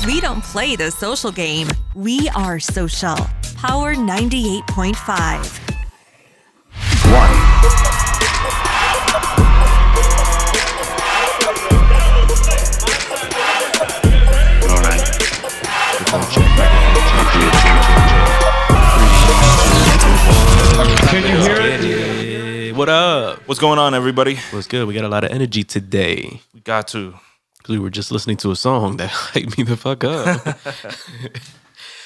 We don't play the social game. We are social. Power 98.5. Can you hear it? What up? What's going on, everybody? What's good? We got a lot of energy today. We got to. Because we were just listening to a song that hyped me the fuck up.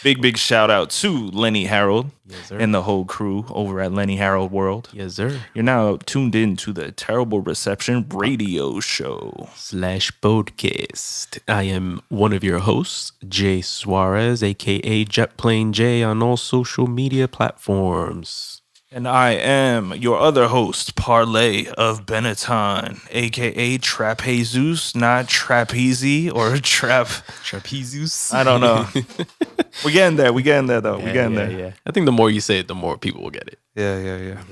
Big shout out to Lenny Harold Yes, sir. and the whole crew over at Lenny Harold World. Yes, sir. You're now tuned in to the Terrible Reception radio show. /podcast. I am one of your hosts, Jay Suarez, a.k.a. Jetplane Jay on all social media platforms. And I am your other host, Parlay of Benatton, a.k.a. Trap Jesus, not Trapezy or Trapezius. I don't know. We're getting there, though. We're getting there. Yeah. I think the more you say it, the more people will get it. Yeah.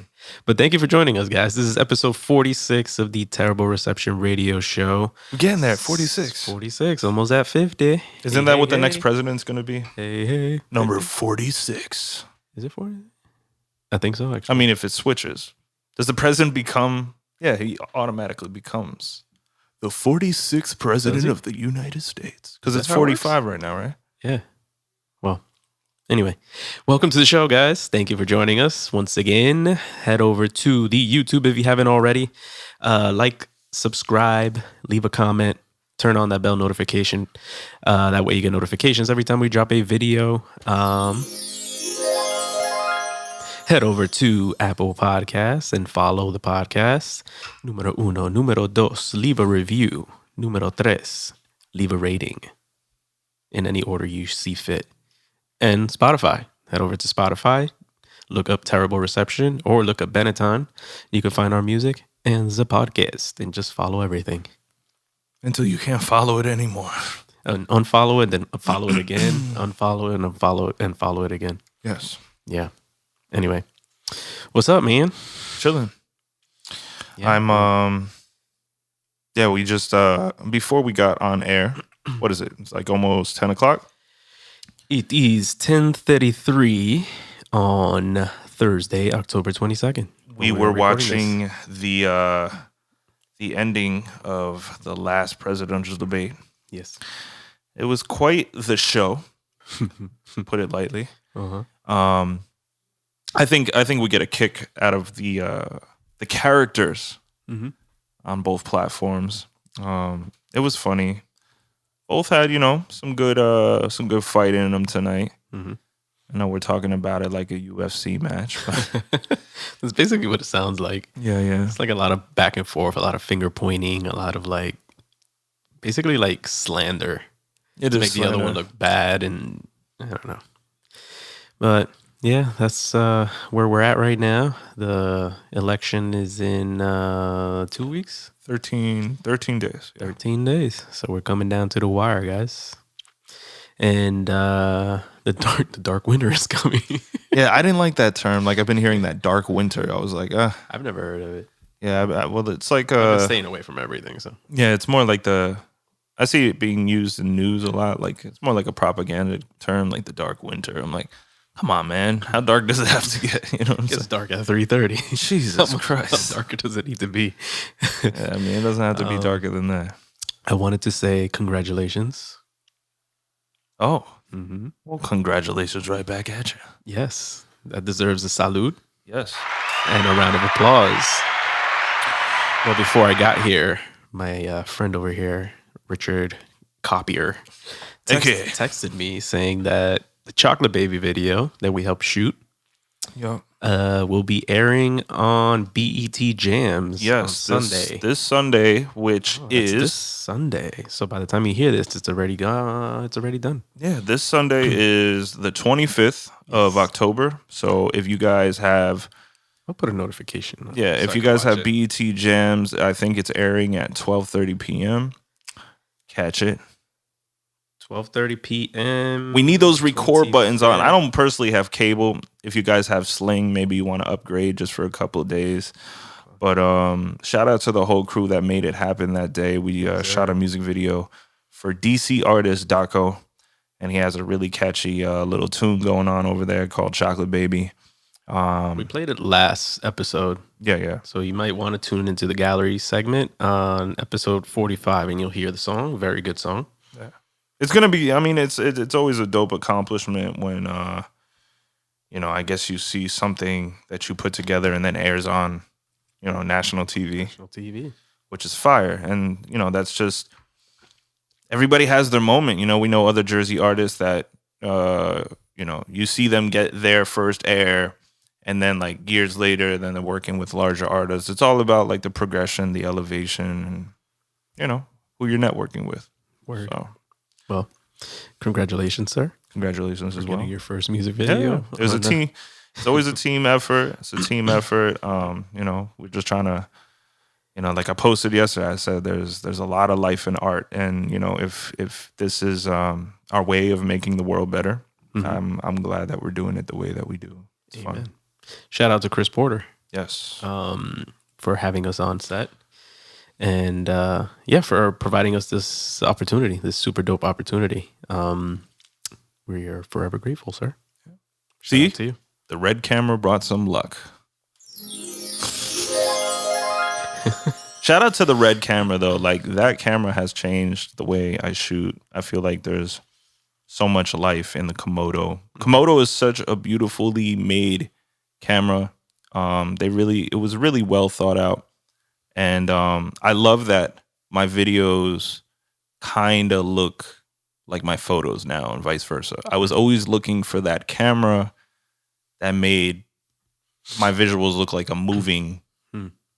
But thank you for joining us, guys. This is episode 46 of the Terrible Reception radio show. We're getting there, 46. 46, almost at 50. Isn't that what the next president's going to be? Hey. Number 46. Is it 40? I think so, actually. I mean, if it switches, does the president become? Yeah, he automatically becomes the 46th president of the United States. Because it's 45 right now, right? Yeah. Well, anyway, welcome to the show, guys. Thank you for joining us once again. Head over to the YouTube if you haven't already. Like, subscribe, leave a comment, turn on that bell notification. That way you get notifications every time we drop a video. Head over to Apple Podcasts and follow the podcast. Numero uno. Numero dos, leave a review. Numero tres, leave a rating. In any order you see fit. And Spotify. Head over to Spotify. Look up Terrible Reception or look up Benatton. You can find our music and the podcast. And just follow everything. Until you can't follow it anymore. And unfollow it, then follow it again. Unfollow it and unfollow it and follow it again. Yes. Yeah. Anyway, what's up, man? Chilling. Yeah. I'm we just before we got on air, what is it? It's like almost 10 o'clock. It is 10:33 on Thursday, October 22nd. We were watching the ending of the last presidential debate. Yes. It was quite the show, put it lightly. Uh-huh. I think we get a kick out of the characters on both platforms. It was funny. Both had, some good fight in them tonight. Mm-hmm. I know we're talking about it like a UFC match. But That's basically what it sounds like. yeah. It's like a lot of back and forth, a lot of finger pointing, a lot of basically like slander. It to is make the other one look bad, and I don't know. But yeah, that's where we're at right now. The election is in 2 weeks. 13 days. Yeah. 13 days. So we're coming down to the wire, guys. And the dark winter is coming. Yeah, I didn't like that term. Like, I've been hearing that dark winter. I was like, I've never heard of it. Yeah, well, it's like I've been staying away from everything. So yeah, it's more like I see it being used in news a lot. Like, it's more like a propaganda term, like the dark winter. I'm like, come on, man. How dark does it have to get? You know what I'm it gets saying? dark at 3:30. Jesus Christ. How darker does it need to be? Yeah, I mean, it doesn't have to be darker than that. I wanted to say congratulations. Oh. Mm-hmm. Well, congratulations right back at you. Yes. That deserves a salute Yes. and a round of applause. Well, before I got here, my friend over here, Richard Copier, texted me saying that the Chocolate Baby video that we helped shoot will be airing on BET Jams on Sunday. This Sunday, which is this Sunday. So by the time you hear this, it's already gone. It's already done. Yeah, this Sunday is the 25th of October. So if you guys have I'll put a notification. Yeah, if you guys have BET Jams, I think it's airing at 12:30 p.m. Catch it. 12:30 p.m. We need those record buttons on. I don't personally have cable. If you guys have Sling, maybe you want to upgrade just for a couple of days. But shout out to the whole crew that made it happen that day. We shot a music video for DC artist Daco. and he has a really catchy little tune going on over there called Chocolate Baby. We played it last episode. Yeah. So you might want to tune into the gallery segment on episode 45 and you'll hear the song. Very good song. Yeah. It's going to be, I mean, it's always a dope accomplishment when, I guess you see something that you put together and then airs on, national TV. National TV. Which is fire. And, that's just, everybody has their moment. We know other Jersey artists that, you see them get their first air. And then like years later, then they're working with larger artists. It's all about like the progression, the elevation, and who you're networking with. Word. So, well, congratulations, sir. Congratulations as well. Getting your first music video. Yeah. It was a team. It's always a team effort. It's a team effort. We're just trying to, like I posted yesterday. I said there's a lot of life in art, and if this is our way of making the world better, I'm glad that we're doing it the way that we do. It's Amen. fun. Shout out to Chris Porter. Yes. For having us on set. And for providing us this opportunity, this super dope opportunity. We are forever grateful, sir. Shout See, out to you. The red camera brought some luck. Shout out to the red camera, though. Like, that camera has changed the way I shoot. I feel like there's so much life in the Komodo. Komodo is such a beautifully made camera. It was really well thought out. And I love that my videos kind of look like my photos now and vice versa. I was always looking for that camera that made my visuals look like a moving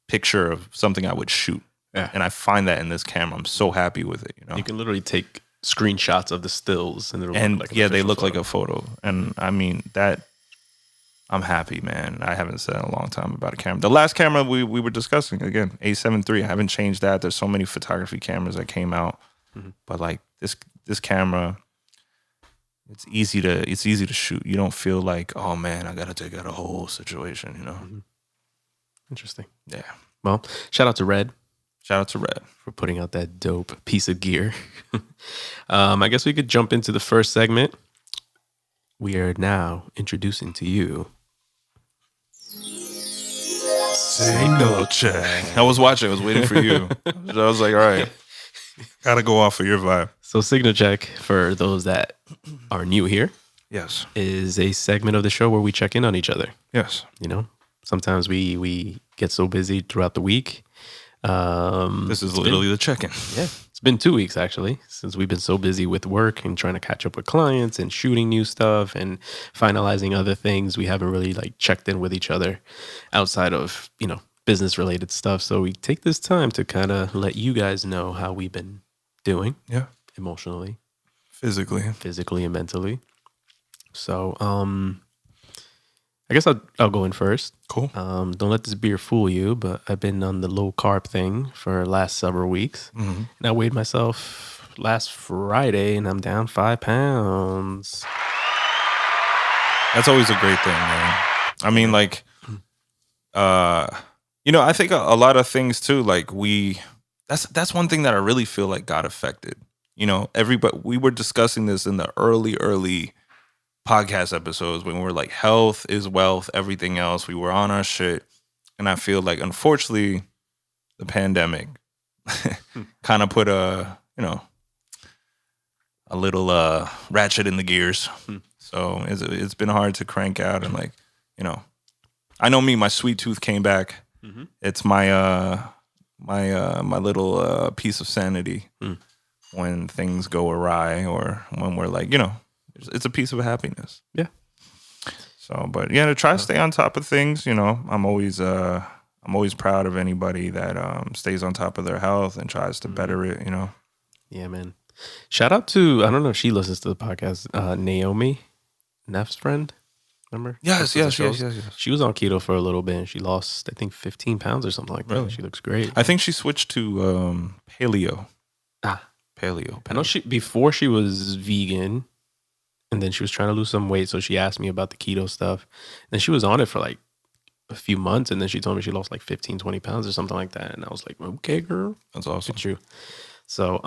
picture of something I would shoot. Yeah. And I find that in this camera. I'm so happy with it. You can literally take screenshots of the stills and they look like a photo. And I mean that I'm happy, man. I haven't said in a long time about a camera. The last camera we were discussing, again, A7 III. I haven't changed that. There's so many photography cameras that came out. But like this camera, it's easy to shoot. You don't feel like, oh man, I gotta take out a whole situation, Interesting. Yeah. Well, shout out to Red. Shout out to Red for putting out that dope piece of gear. I guess we could jump into the first segment. We are now introducing to you Signal check. I was watching. I was waiting for you. I was like, all right, gotta go off of your vibe. So Signal Check, for those that are new here, yes, is a segment of the show where we check in on each other. Yes. Sometimes we get so busy throughout the week. This is literally the check-in. Yeah. It's been 2 weeks, actually, since we've been so busy with work and trying to catch up with clients and shooting new stuff and finalizing other things. We haven't really checked in with each other outside of, business related stuff. So we take this time to kind of let you guys know how we've been doing. Yeah. Emotionally, physically and mentally. So, I guess I'll go in first. Cool. Don't let this beer fool you, but I've been on the low carb thing for the last several weeks. And I weighed myself last Friday and I'm down 5 pounds. That's always a great thing, man. I mean, I think a lot of things too, that's one thing that I really feel like got affected. Everybody, we were discussing this in the early podcast episodes when we were like, health is wealth, everything else. We were on our shit. And I feel like, unfortunately, the pandemic kind of put a little ratchet in the gears. So it's been hard to crank out. And I know me, my sweet tooth came back. It's my my little piece of sanity when things go awry or when we're it's a piece of happiness. Yeah. So, but yeah, to try to stay on top of things, I'm always proud of anybody that stays on top of their health and tries to better it, Yeah, man. Shout out to, I don't know if she listens to the podcast, Naomi, Neff's friend. Remember? Yes. She was on keto for a little bit and she lost, I think, 15 pounds or something like that. Really? She looks great. I think she switched to paleo. Paleo. I know before she was vegan and then she was trying to lose some weight. So she asked me about the keto stuff. And she was on it for a few months. And then she told me she lost 15, 20 pounds or something like that. And I was like, okay, girl. That's awesome. True. So,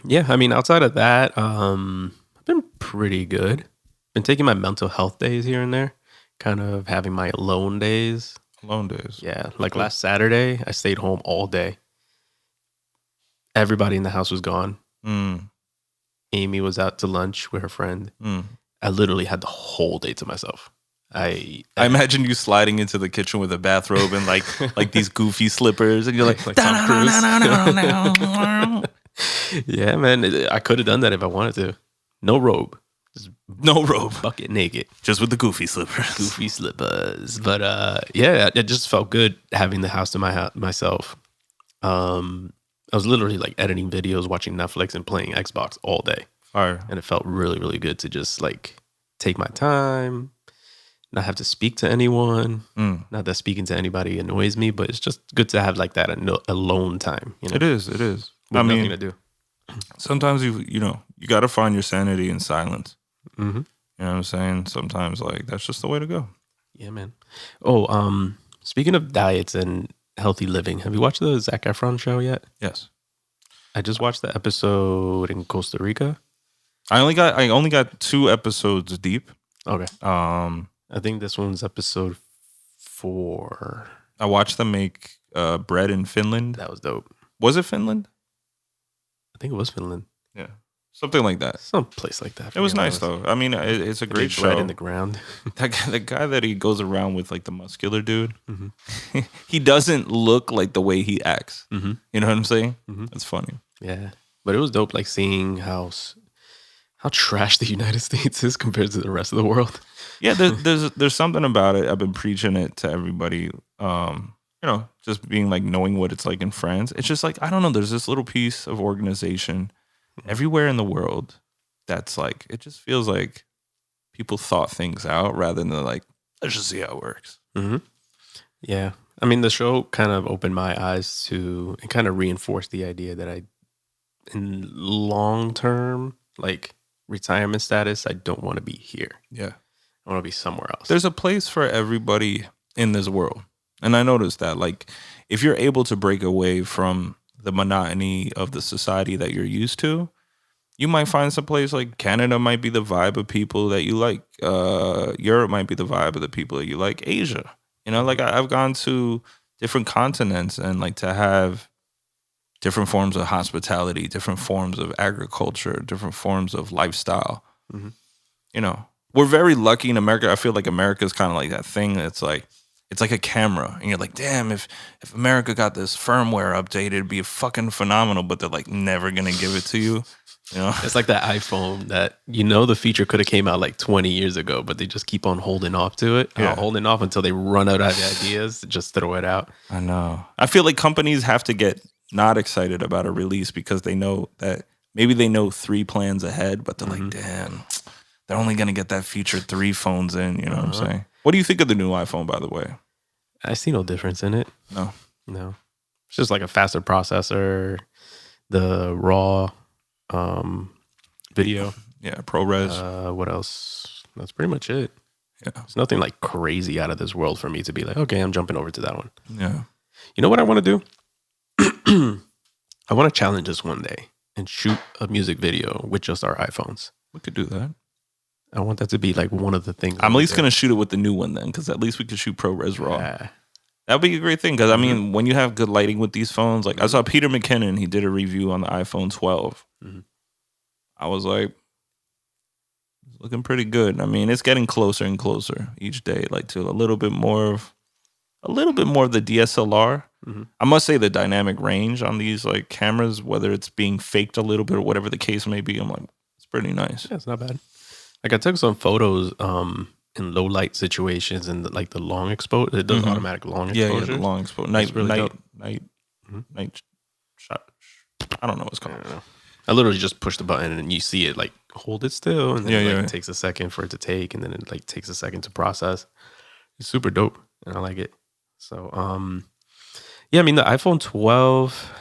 Yeah, I mean, outside of that, I've been pretty good. Been taking my mental health days here and there, kind of having my alone days. Alone days. Yeah, like last Saturday, I stayed home all day. Everybody in the house was gone. Mm. Amy was out to lunch with her friend. I literally had the whole day to myself. I imagine you sliding into the kitchen with a bathrobe and like these goofy slippers, and you're like, Tom Cruise. Yeah, man. I could have done that if I wanted to. No robe. Just no robe, bucket naked. just with the goofy slippers. Goofy slippers. But yeah, it just felt good having the house to myself. I was literally like editing videos, watching Netflix, and playing Xbox all day. Fire. And it felt really, really good to just like take my time, not have to speak to anyone. Not that speaking to anybody annoys me, but it's just good to have like that alone time. You know? It is. With I nothing mean, to do. sometimes you got to find your sanity in silence. Mm-hmm. You know what I'm saying? Sometimes like that's just the way to go. Yeah, man. Oh, speaking of diets and healthy living, have you watched the Zac Efron show yet? Yes. I just watched the episode in Costa Rica. I only got 2 episodes deep. Okay. I think this one's episode 4. I watched them make bread in Finland. That was dope. Was it Finland? I think it was Finland. Yeah. Something like that. Some place like that. It was nice though. I mean, it's a great show. Bread in the ground. The guy that he goes around with, like the muscular dude, Mm-hmm. he doesn't look like the way he acts. Mm-hmm. You know what I'm saying? Mm-hmm. It's funny. Yeah, but it was dope, like seeing how trash the United States is compared to the rest of the world. Yeah, there's something about it. I've been preaching it to everybody. Just being like knowing what it's like in France. It's just like, I don't know. There's this little piece of organization everywhere in the world that's like, it just feels like people thought things out rather than like, let's just see how it works. Mm-hmm. Yeah. I mean, the show kind of opened my eyes to and kind of reinforced the idea that in long term, like retirement status, I don't want to be here. Yeah. I want to be somewhere else. There's a place for everybody in this world. And I noticed that, like, if you're able to break away from the monotony of the society that you're used to, you might find some place like Canada might be the vibe of people that you like. Europe might be the vibe of the people that you like. Asia, like I've gone to different continents, and like to have different forms of hospitality, different forms of agriculture, different forms of lifestyle. Mm-hmm. We're very lucky in America. I feel like America is kind of like that thing that's like, it's like a camera, and you're like, damn, if America got this firmware updated, it'd be fucking phenomenal, but they're like never gonna give it to you. It's like that iPhone that the feature could have came out like 20 years ago, but they just keep on holding off to it. Holding off until they run out of ideas to just throw it out. I know. I feel like companies have to get not excited about a release because they know that maybe they know 3 plans ahead, but they're like, damn, they're only gonna get that feature 3 phones in. You know what I'm saying? What do you think of the new iPhone, by the way? I see no difference in it. No. It's just like a faster processor, the raw video. Yeah, ProRes. What else? That's pretty much it. Yeah. It's nothing like crazy out of this world for me to be like, okay, I'm jumping over to that one. Yeah. You know what I want to do? I want to challenge us one day and shoot a music video with just our iPhones. We could do that. I want that to be like one of the things. I'm at least going to shoot it with the new one then, because at least we could shoot ProRes RAW. Yeah. That would be a great thing, because I mean, when you have good lighting with these phones, like I saw Peter McKinnon, he did a review on the iPhone 12. Mm-hmm. I was like, it's looking pretty good. I mean, it's getting closer and closer each day, like to a little bit more of the DSLR. Mm-hmm. I must say the dynamic range on these like cameras, whether it's being faked a little bit or whatever the case may be, I'm like, it's pretty nice. Yeah, it's not bad. Like I took some photos in low light situations and like the long exposure. It does automatic long exposure. Yeah, the long exposure. Night shot. I don't know what it's called. I literally just push the button and you see it like hold it still, and then it takes a second for it to take, and then it like takes a second to process. It's super dope, and I like it. So yeah, I mean the iPhone 12.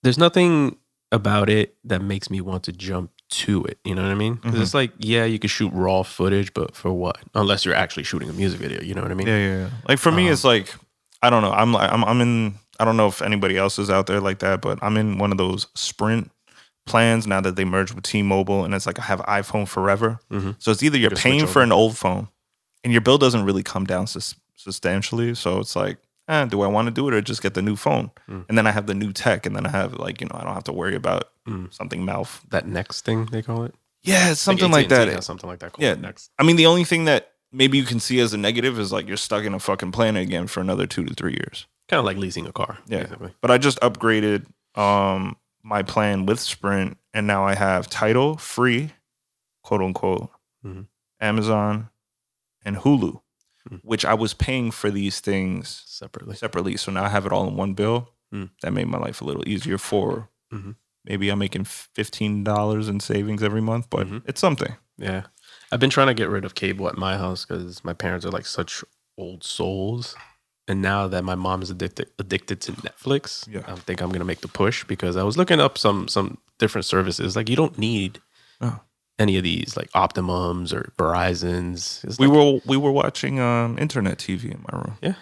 There's nothing about it that makes me want to jump to it. You know what I mean? Mm-hmm. It's like, yeah, you could shoot raw footage, but for what? Unless you're actually shooting a music video. You know what I mean? Yeah. Like for me, it's like, I don't know. I'm I don't know if anybody else is out there like that, but I'm in one of those Sprint plans now that they merged with T-Mobile, and it's like I have iPhone forever. So it's either you're paying for an old phone and your bill doesn't really come down substantially. So it's like, do I want to do it or just get the new phone? And then I have the new tech, and then I have like, I don't have to worry about something That next thing they call it? Yeah, it's something like that. Has something like that called Yeah. Next. I mean, the only thing that maybe you can see as a negative is like you're stuck in a fucking plan again for another 2 to 3 years. Kind of like leasing a car. Yeah. Basically. But I just upgraded my plan with Sprint, and now I have Tidal free, quote unquote, Amazon, and Hulu, which I was paying for these things separately. So now I have it all in one bill. That made my life a little easier for maybe I'm making $15 in savings every month, but it's something. Yeah. I've been trying to get rid of cable at my house because my parents are like such old souls. And now that my mom is addicted to Netflix, I think I'm going to make the push because I was looking up some different services. Like you don't need any of these like Optimums or Verizons. It's we were watching internet TV in my room. Yeah.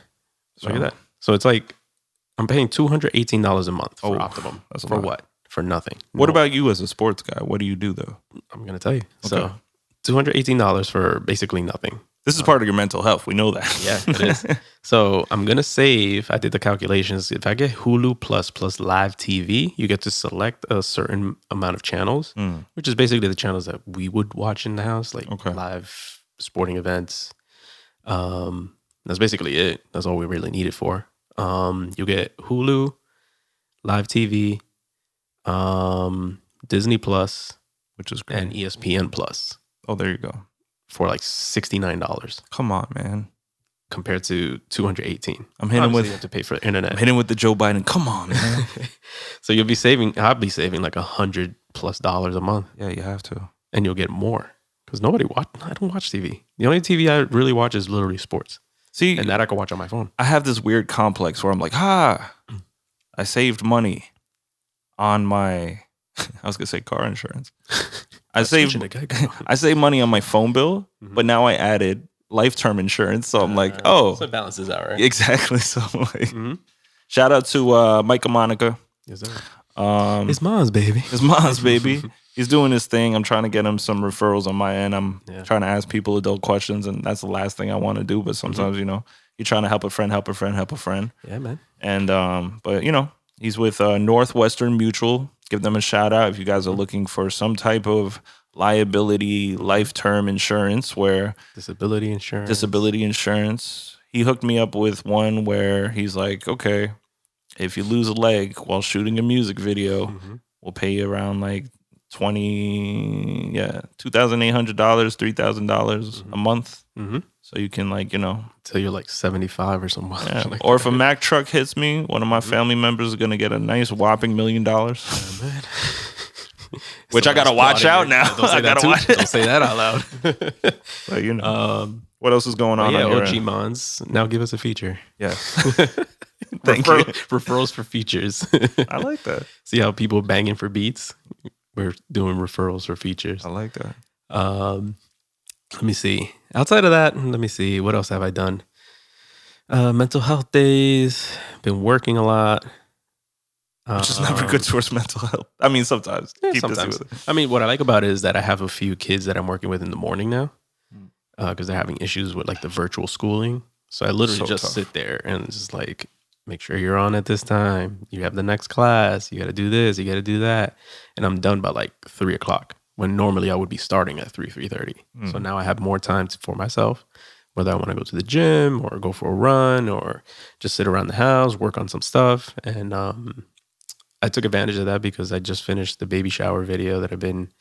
Look at that. So it's like I'm paying $218 a month for Optimum. That's a for lot. what? For nothing. What about you as a sports guy? What do you do though? I'm going to tell you. Okay. So $218 for basically nothing. This is part of your mental health. We know that. Yeah, it is. So I'm going to save. I did the calculations. If I get Hulu plus live TV, you get to select a certain amount of channels, which is basically the channels that we would watch in the house, like live sporting events. That's basically it. That's all we really need it for. You get Hulu, live TV, Disney Plus, which is great, and ESPN Plus. Oh, there you go. For like $69. Come on, man. Compared to $218. I'm hitting with you have to pay for the internet. I'm hitting with the Joe Biden. Come on, man. So I'll be saving like $100+ a month. Yeah, you have to. And you'll get more. Because I don't watch TV. The only TV I really watch is literally sports. See, and that I can watch on my phone. I have this weird complex where I'm like, I saved money on my I was gonna say car insurance. I save money on my phone bill, but now I added life term insurance. So I'm like, so it balances out, right? Exactly. So I'm like, shout out to Mike and Monica. Yes, sir. His mom's baby. He's doing his thing. I'm trying to get him some referrals on my end. I'm trying to ask people adult questions, and that's the last thing I want to do. But sometimes, you're trying to help a friend. Yeah, man. And but he's with Northwestern Mutual. Give them a shout out if you guys are looking for some type of liability life term insurance where disability insurance. He hooked me up with one where he's like, okay, if you lose a leg while shooting a music video, we'll pay you around like $2,800, $3,000 a month. So you can till you're like 75 or something. Yeah. Or if a Mack truck hits me, one of my family members is going to get a nice whopping $1 million. Oh, man. Which I got to watch out now. I got to watch it. Don't say that out loud. But, what else is going on? Yeah, OG Mons. Now give us a feature. Yeah. Thank you. Referrals for features. I like that. See how people banging for beats? We're doing referrals for features. I like that. Let me see. Outside of that, let me see. What else have I done? Mental health days. Been working a lot. Which is never good towards mental health. I mean, sometimes. Sometimes. I mean, what I like about it is that I have a few kids that I'm working with in the morning now because they're having issues with like the virtual schooling. So I literally just sit there and just like, make sure you're on at this time. You have the next class. You got to do this. You got to do that. And I'm done by like 3 o'clock when normally I would be starting at 3:30. So now I have more time for myself, whether I want to go to the gym or go for a run or just sit around the house, work on some stuff. And I took advantage of that because I just finished the baby shower video that I've been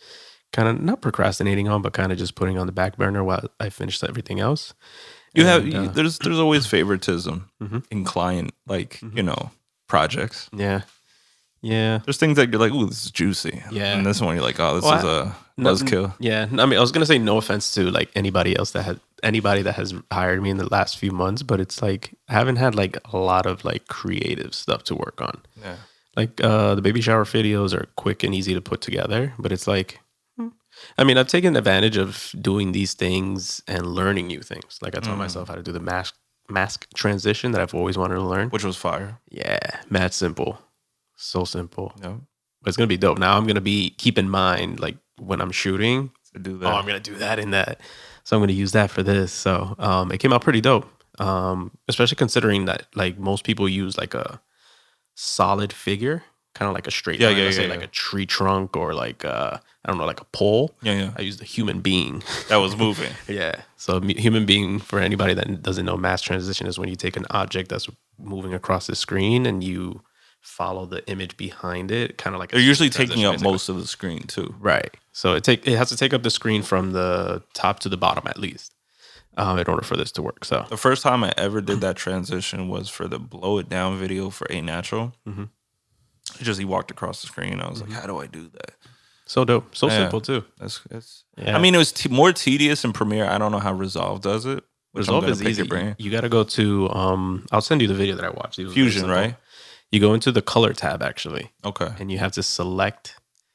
kind of not procrastinating on, but kind of just putting on the back burner while I finished everything else. There's always favoritism in client, projects. Yeah. Yeah. There's things that you're like, ooh, this is juicy. Yeah. And this one you're like, oh, this is a buzzkill. Yeah. I mean, I was going to say no offense to like anybody that has hired me in the last few months, but it's like, I haven't had like a lot of like creative stuff to work on. Yeah. Like the baby shower videos are quick and easy to put together, but it's like, I mean, I've taken advantage of doing these things and learning new things. Like I taught myself how to do the mask transition that I've always wanted to learn. Which was fire. Yeah, mad simple. So simple. No. But it's going to be dope. Now I'm going to keep in mind, like when I'm shooting, To do that. I'm going to do that in that. So I'm going to use that for this. So it came out pretty dope. Especially considering that like most people use like a solid figure, kind of like a straight line, let's say like a tree trunk or like I don't know, like a pole. Yeah. I used a human being. That was moving. Yeah. So human being, for anybody that doesn't know, mass transition is when you take an object that's moving across the screen and you follow the image behind it, kind of like they're usually taking up most of the screen too. Right. So it has to take up the screen from the top to the bottom at least. In order for this to work. So the first time I ever did that transition was for the Blow It Down video for A Natural. He walked across the screen. I was like, how do I do that? So dope. So simple too. I mean, it was more tedious in Premiere. I don't know how Resolve does it. Resolve is easy. You got to go to, I'll send you the video that I watched. Fusion, right? You go into the color tab actually. Okay. And you have to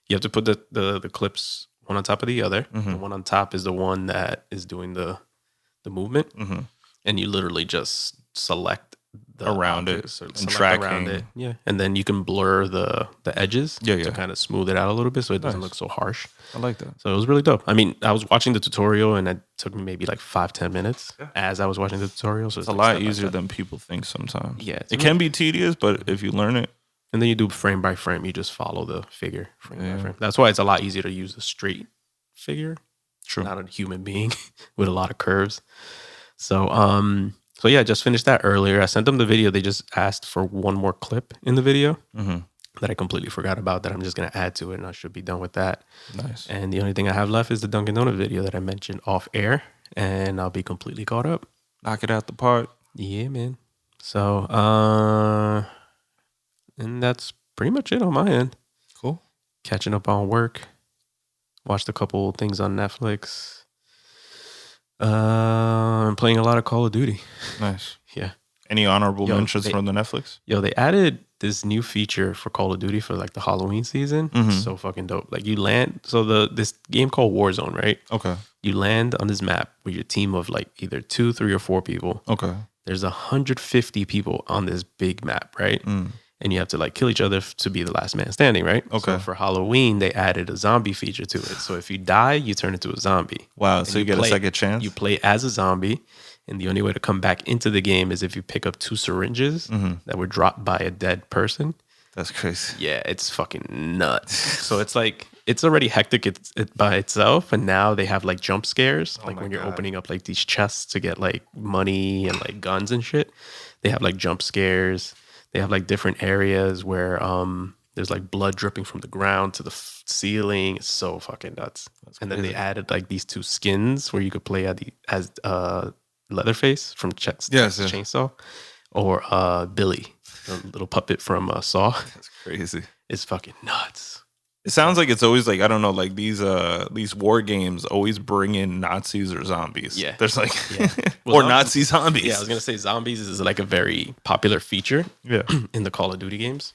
you have to put the clips one on top of the other. The one on top is the one that is doing the movement. And you literally just select around it and tracking around it. Yeah. And then you can blur the edges to kind of smooth it out a little bit so it doesn't look so harsh. I like that. So it was really dope. I mean, I was watching the tutorial and it took me maybe like 5-10 minutes as I was watching the tutorial. So it's a lot easier than people think sometimes. Yeah. It can be tedious, but if you learn it. And then you do frame by frame. You just follow the figure frame by frame. That's why it's a lot easier to use a straight figure. True. Not a human being with a lot of curves. So yeah, I just finished that earlier. I sent them the video. They just asked for one more clip in the video that I completely forgot about that I'm just going to add to it, and I should be done with that. Nice. And the only thing I have left is the Dunkin' Donut video that I mentioned off air, and I'll be completely caught up. Knock it out the park. Yeah, man. So, and that's pretty much it on my end. Cool. Catching up on work. Watched a couple things on Netflix. I'm playing a lot of Call of Duty. Nice. Yeah. Any honorable mentions from the Netflix? They added this new feature for Call of Duty for like the Halloween season. So fucking dope. Like you land, so this game called Warzone, right? Okay. You land on this map with your team of like either 2, 3, or 4 people. Okay. There's 150 people on this big map, right? And you have to like kill each other to be the last man standing, right? Okay. So for Halloween, they added a zombie feature to it. So if you die, you turn into a zombie. Wow. And so you get a second chance? You play as a zombie. And the only way to come back into the game is if you pick up 2 syringes that were dropped by a dead person. That's crazy. Yeah, it's fucking nuts. So it's like, it's already hectic by itself. And now they have like jump scares. Like when you're opening up like these chests to get like money and like guns and shit. They have like jump scares. They have like different areas where there's like blood dripping from the ground to the ceiling. It's so fucking nuts. And then they added like these 2 skins where you could play as Leatherface from Chainsaw or Billy, the little puppet from Saw. That's crazy. It's fucking nuts. It sounds like it's always like, I don't know, like these war games always bring in Nazis or zombies. Yeah. There's like, Well, or Nazi zombies. Yeah, I was going to say zombies is like a very popular feature in the Call of Duty games.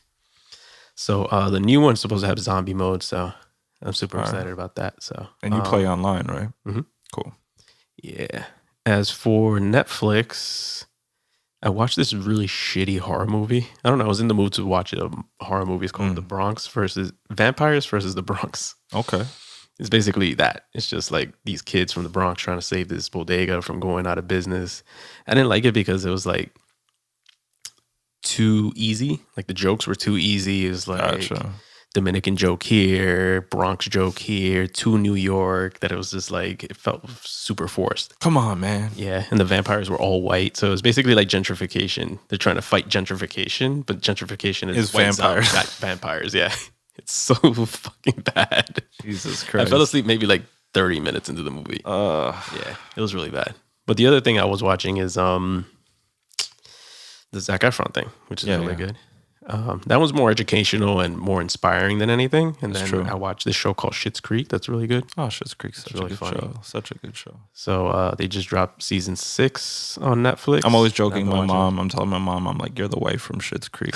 So the new one's supposed to have zombie mode. So I'm super excited about that. So and you play online, right? Mm-hmm. Cool. Yeah. As for Netflix, I watched this really shitty horror movie. I don't know. I was in the mood to watch a horror movie. It's called Vampires versus the Bronx. Okay. It's basically that. It's just like these kids from the Bronx trying to save this bodega from going out of business. I didn't like it because it was like too easy. Like the jokes were too easy. It was like Dominican joke here, Bronx joke here, to New York, that it was just like, it felt super forced. Come on, man. Yeah, and the vampires were all white. So it was basically like gentrification. They're trying to fight gentrification, but gentrification is vampires. Vampires, yeah. It's so fucking bad. Jesus Christ. I fell asleep maybe like 30 minutes into the movie. Yeah, it was really bad. But the other thing I was watching is the Zac Efron thing, which is really good. That was more educational and more inspiring than anything. And then I watched this show called Schitt's Creek. That's really good. Oh, Schitt's Creek's such really a good funny. show. Such a good show. So they just dropped season 6 on Netflix. I'm always joking my mom. I'm telling my mom, I'm like, you're the wife from Schitt's Creek.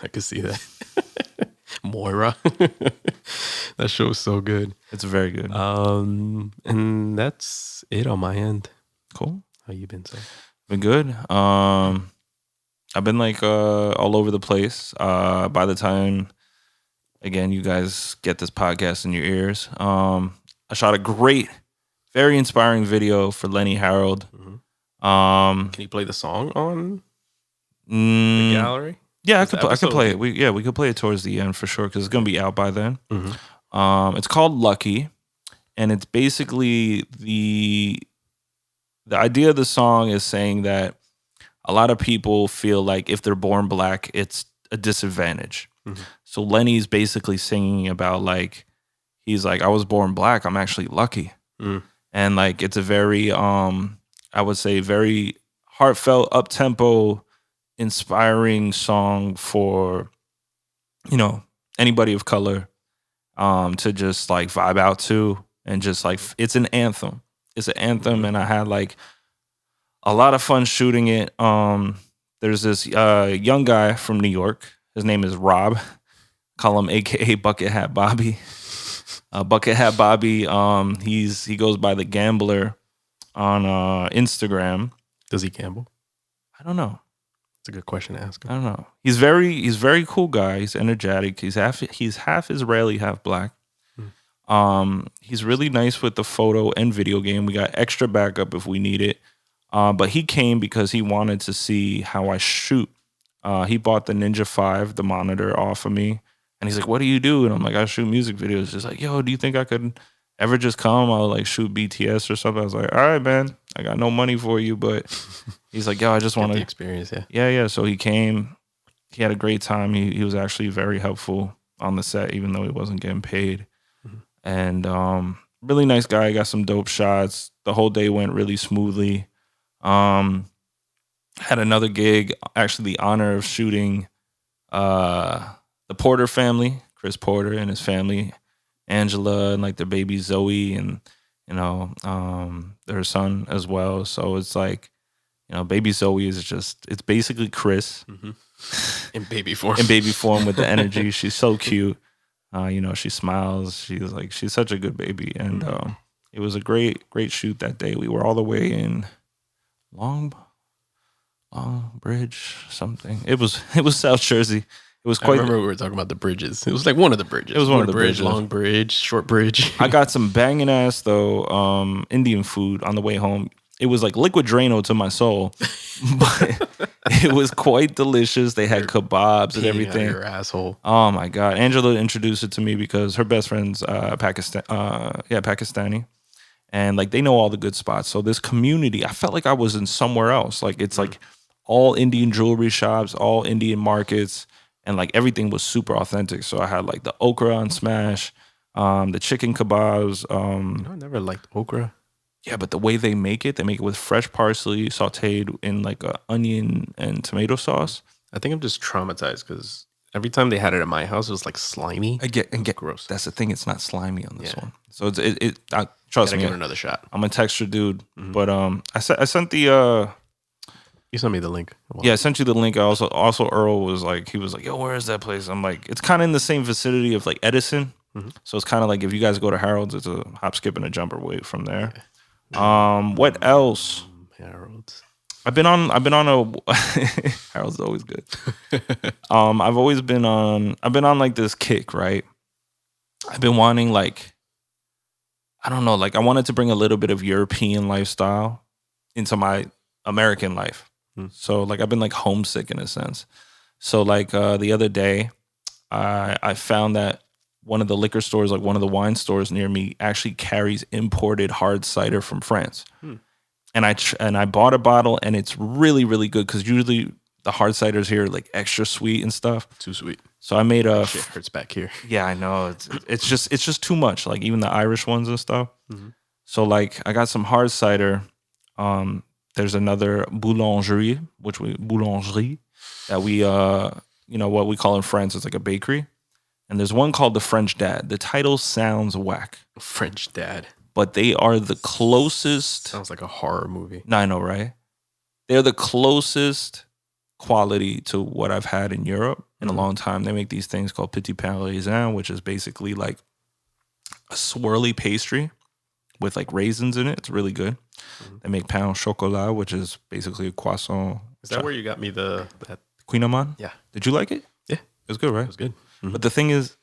I could see that. Moira. That show is so good. It's very good. And that's it on my end. Cool. How you been, sir? Been good. I've been like all over the place. By the time again you guys get this podcast in your ears, I shot a great, very inspiring video for Lenny Harold. Can you play the song on the gallery? Yeah, Is the I could play episode- it. We could play it towards the end for sure because it's gonna be out by then. Mhm. It's called Lucky, and it's basically the idea of the song is saying that a lot of people feel like if they're born black, it's a disadvantage. So Lenny's basically singing about like he's like, I was born black, I'm actually lucky. And like it's a very I would say very heartfelt, up tempo, inspiring song for, you know, anybody of color to just like vibe out to, and just like it's an anthem. It's an anthem, and I had like a lot of fun shooting it. There's this young guy from New York. His name is Rob. Call him AKA Bucket Hat Bobby. Bucket Hat Bobby. He goes by the Gambler on Instagram. Does he gamble? I don't know. It's a good question to ask him. I don't know. He's very cool guy. He's energetic. He's half Israeli, half black. He's really nice with the photo and video game. We got extra backup if we need it. But he came because he wanted to see how I shoot. He bought the Ninja 5, the monitor, off of me. And he's like, what do you do? And I'm like, I shoot music videos. He's like, yo, do you think I could ever just come? I'll like shoot BTS or something. I was like, all right, man. I got no money for you. But he's like, yo, I just want The to experience, yeah. Yeah. So he came. He had a great time. He was actually very helpful on the set, even though he wasn't getting paid. And really nice guy. Got some dope shots. The whole day went really smoothly. Had another gig, actually the honor of shooting the Porter family, Chris Porter and his family, Angela and like their baby Zoe, and you know their son as well. So it's like, you know, baby Zoe is just, it's basically Chris In baby form. in baby form with the energy. She's so cute. You know, she smiles. She's such a good baby. And it was a great shoot that day. We were all the way in Long Bridge something. It was South Jersey. It was I quite. remember we were talking about the bridges. It was like one of the bridges. It was one of the bridges. Long bridge, short bridge. I got some banging ass though Indian food on the way home. It was like liquid Drano to my soul, but it was quite delicious. They had kebabs and Peeing out everything. your asshole. Oh my god! Angela introduced it to me because her best friend's Pakistani, and like they know all the good spots. So this community, I felt like I was in somewhere else. Like it's like all Indian jewelry shops, all Indian markets, and like everything was super authentic. So I had like the okra on smash, the chicken kebabs. I never liked okra. Yeah, but the way they make it with fresh parsley sauteed in like a onion and tomato sauce. I think I'm just traumatized because every time they had it at my house, it was like slimy. I get gross. That's the thing; it's not slimy on this Yeah. one. So trust Gotta me. give it another shot. I'm a texture dude, but I sent the You sent me the link. yeah, I sent you the link. I also Earl was like, he was like, yo, where is that place? I'm like, it's kind of in the same vicinity of like Edison, so it's kind of like if you guys go to Harold's, it's a hop, skip, and a jump away from there. What else? Harold's. I've been on a Harold's always good. I've been on like this kick, right? I've been wanting like, I don't know, like I wanted to bring a little bit of European lifestyle into my American life. So like I've been like homesick in a sense. So like the other day, I found that one of the liquor stores, like one of the wine stores near me, actually carries imported hard cider from France. And I bought a bottle, and it's really, really good because usually the hard ciders here are like extra sweet and stuff. Too sweet. So I made a Shit hurts back here. yeah, I know. It's just too much. Like even the Irish ones and stuff. So like I got some hard cider. There's another boulangerie that we you know what we call in France, it's like a bakery. And there's one called the French Dad. The title sounds whack, French Dad. but they are the closest. Sounds like a horror movie. No, I know, right? They're the closest quality to what I've had in Europe in a long time. They make these things called petit pain raisin, which is basically like a swirly pastry with like raisins in it. It's really good. They make pain au chocolat, which is basically a croissant. Is that where you got me that? Quinoman? Yeah. Did you like it? Yeah. It was good, right? It was good. Mm-hmm. But the thing is,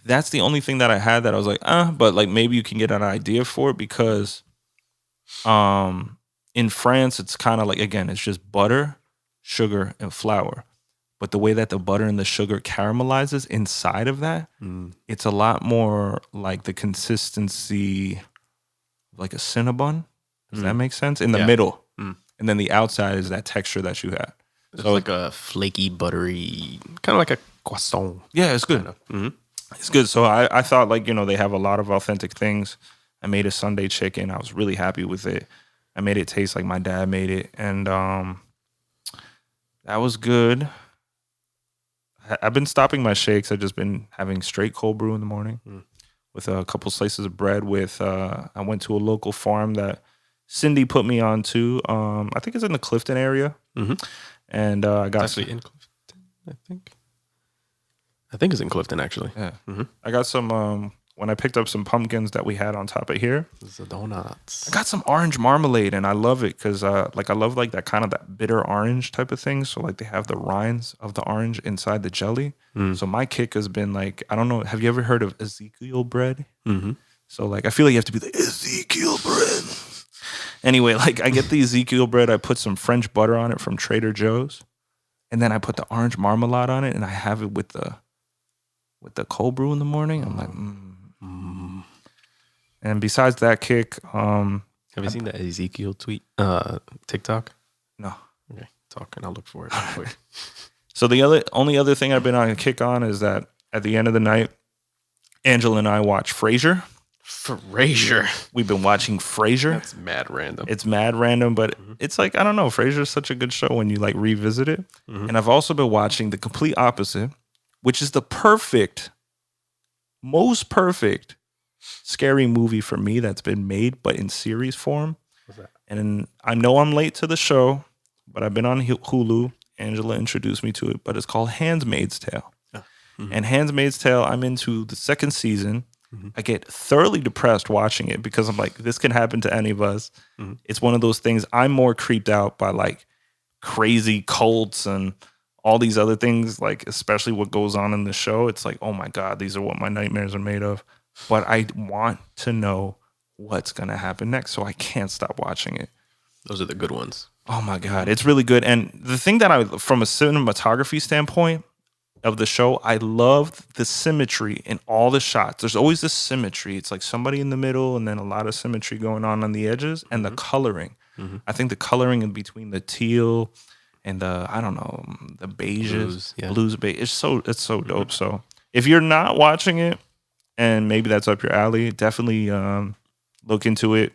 that's the only thing that I had that I was like, but like maybe you can get an idea for it because in France, it's kind of like, again, it's just butter, sugar, and flour. But the way that the butter and the sugar caramelizes inside of that, it's a lot more like the consistency of like a Cinnabon. Does that make sense? In the middle. And then the outside is that texture that you had. It's so like a flaky, buttery, kind of like a croissant. Yeah, it's good. It's good. So I thought like, they have a lot of authentic things. I made a Sunday chicken. I was really happy with it. I made it taste like my dad made it. And that was good. I've been stopping my shakes. I've just been having straight cold brew in the morning with a couple slices of bread with, I went to a local farm that Cindy put me on to. I think it's in the Clifton area. And I got... Actually in Clifton, I think. I think it's in Clifton, actually. Yeah. I got some... when I picked up some pumpkins that we had on top of here, the donuts. I got some orange marmalade, and I love it because I love like that kind of that bitter orange type of thing. So like they have the rinds of the orange inside the jelly. So my kick has been like, I don't know, have you ever heard of Ezekiel bread? So like I feel like you have to be like Ezekiel bread. Anyway, like I get the Ezekiel bread, I put some French butter on it from Trader Joe's, and then I put the orange marmalade on it, and I have it with the cold brew in the morning. I'm like, And besides that kick, have you seen the Ezekiel tweet, TikTok? No. Okay, talk and I'll look for it. So the only other thing I've been on a kick on is that at the end of the night, Angela and I watch Frasier. We've been watching Frasier. That's mad random. It's mad random, but it's like, I don't know, Frasier is such a good show when you like revisit it. And I've also been watching the complete opposite, which is the most perfect scary movie for me that's been made, but in series form. What's that? And I know I'm late to the show, but I've been on Hulu. Angela introduced me to it, but it's called Handmaid's Tale. And Handmaid's Tale, I'm into the second season. I get thoroughly depressed watching it because I'm like, this can happen to any of us. It's one of those things. I'm more creeped out by like crazy cults and all these other things, like especially what goes on in the show. It's like, oh my God, these are what my nightmares are made of. But I want to know what's going to happen next, so I can't stop watching it. Those are the good ones. Oh my God, it's really good. And the thing that from a cinematography standpoint of the show, I love the symmetry in all the shots. There's always this symmetry. It's like somebody in the middle and then a lot of symmetry going on the edges, and the coloring. I think the coloring in between the teal and the, I don't know, the beiges, blues, beige, it's so dope. So if you're not watching it and maybe that's up your alley, definitely look into it.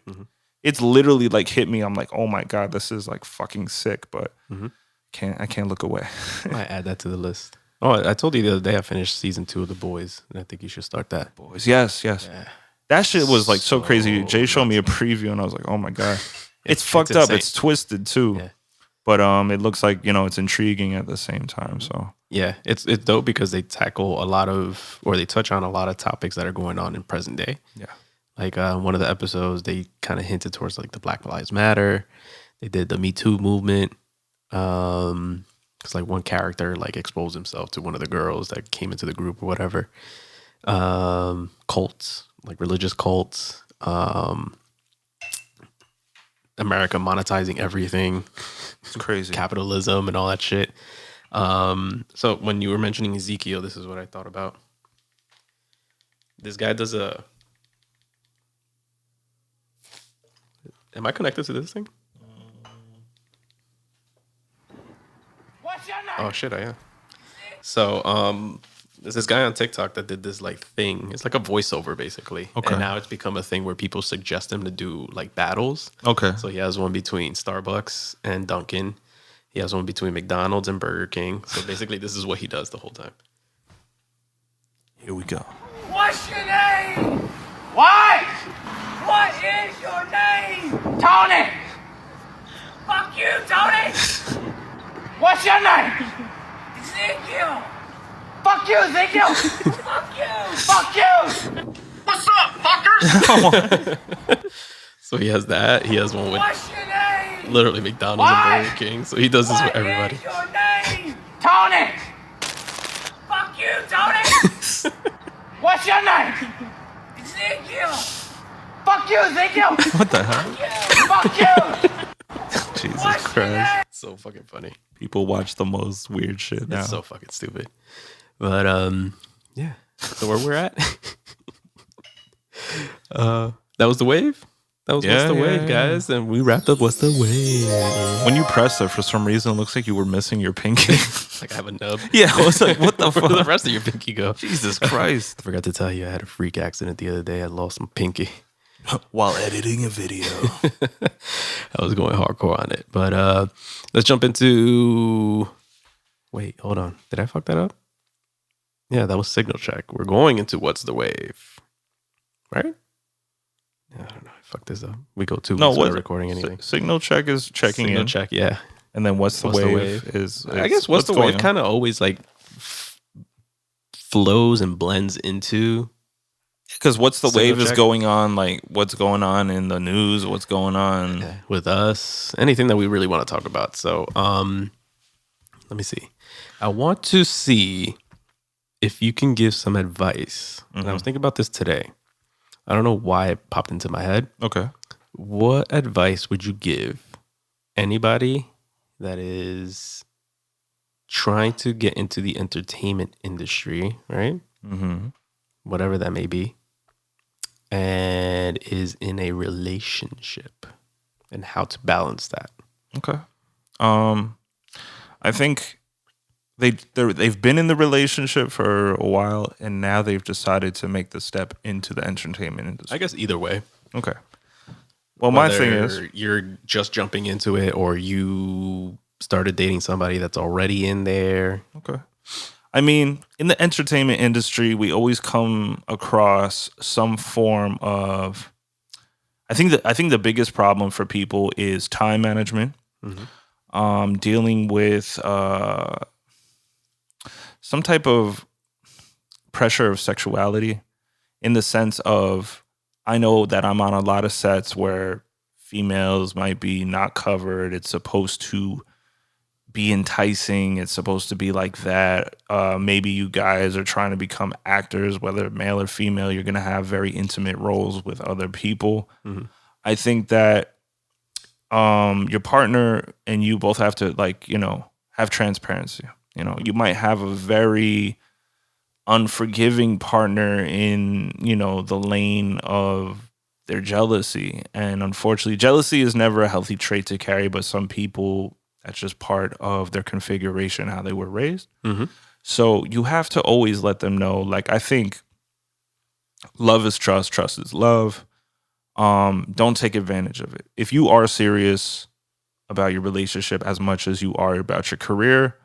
It's literally like hit me. I'm like, oh my God, this is like fucking sick, but I can't look away. I might add that to the list. Oh, I told you the other day I finished season 2 of The Boys, and I think you should start that. Boys, yes. Yeah. That shit was like so crazy. Jay showed me a preview, and I was like, oh my God. It's fucked up. Insane. It's twisted too. Yeah. But it looks like, it's intriguing at the same time. So yeah, it's dope because they tackle they touch on a lot of topics that are going on in present day. Yeah. Like one of the episodes, they kind of hinted towards like the Black Lives Matter. They did the Me Too movement. Because like one character like exposed himself to one of the girls that came into the group or whatever. Cults, like religious cults. America monetizing everything. It's crazy. Capitalism and all that shit. So when you were mentioning Ezekiel, this is what I thought about. This guy does Am I connected to this thing? What's your name? Oh shit, I am. So there's this guy on TikTok that did this like thing. It's like a voiceover basically. Okay. And now it's become a thing where people suggest him to do like battles. Okay. So he has one between Starbucks and Dunkin'. He has one between McDonald's and Burger King. So basically this is what he does the whole time. Here we go. What's your name? What? What is your name? Tony! Fuck you, Tony! What's your name? Ezekiel! Fuck you, Ezekiel! Fuck you! Fuck you! What's up, fuckers? So he has that. He has one with What's your name? literally McDonald's Why? and Burger King. So he does this with everybody. What is your name? Tony! Fuck you, Tony! What's your name? Ezekiel! Fuck you, Ezekiel! What the hell? Fuck you! Jesus What's your name? Christ. So fucking funny. People watch the most weird shit now. It's so fucking stupid. But yeah. So where we're at. That was the wave. That was What's the Wave, guys. And we wrapped up What's the Wave. When you pressed it, for some reason, it looks like you were missing your pinky. Like I have a nub. Yeah, I was like, what the Where did the fuck? rest of your pinky go? Jesus Christ. I forgot to tell you I had a freak accident the other day. I lost my pinky. While editing a video. I was going hardcore on it. But let's jump into... Wait, hold on. Did I fuck that up? Yeah, that was signal check. We're going into What's the Wave. Right? Yeah, I don't know. I fucked this up. We go 2 weeks without recording anything. Signal check is checking Signal in. check, yeah. And then what's the wave is... I guess What's the Wave kind of always like flows and blends into... Because what's the Signal wave is check. going on, like what's going on in the news, what's going on. with us, anything that we really want to talk about. So let me see. I want to see if you can give some advice. And I was thinking about this today. I don't know why it popped into my head. Okay. What advice would you give anybody that is trying to get into the entertainment industry, right? Mm-hmm. Whatever that may be, and is in a relationship, and how to balance that? Okay. I think they've been in the relationship for a while, and now they've decided to make the step into the entertainment industry. I guess either way. Okay. Well, my thing Whether is, you're just jumping into it, or you started dating somebody that's already in there. okay. I mean, in the entertainment industry, we always come across some form of. I think the biggest problem for people is time management. Dealing with some type of pressure of sexuality, in the sense of, I know that I'm on a lot of sets where females might be not covered. It's supposed to be enticing. It's supposed to be like that. Maybe you guys are trying to become actors, whether male or female. You're going to have very intimate roles with other people. I think that your partner and you both have to, like, have transparency. You might have a very unforgiving partner in, the lane of their jealousy. And unfortunately, jealousy is never a healthy trait to carry, but some people, that's just part of their configuration, how they were raised. So you have to always let them know, like, I think love is trust, trust is love. Don't take advantage of it. If you are serious about your relationship as much as you are about your career,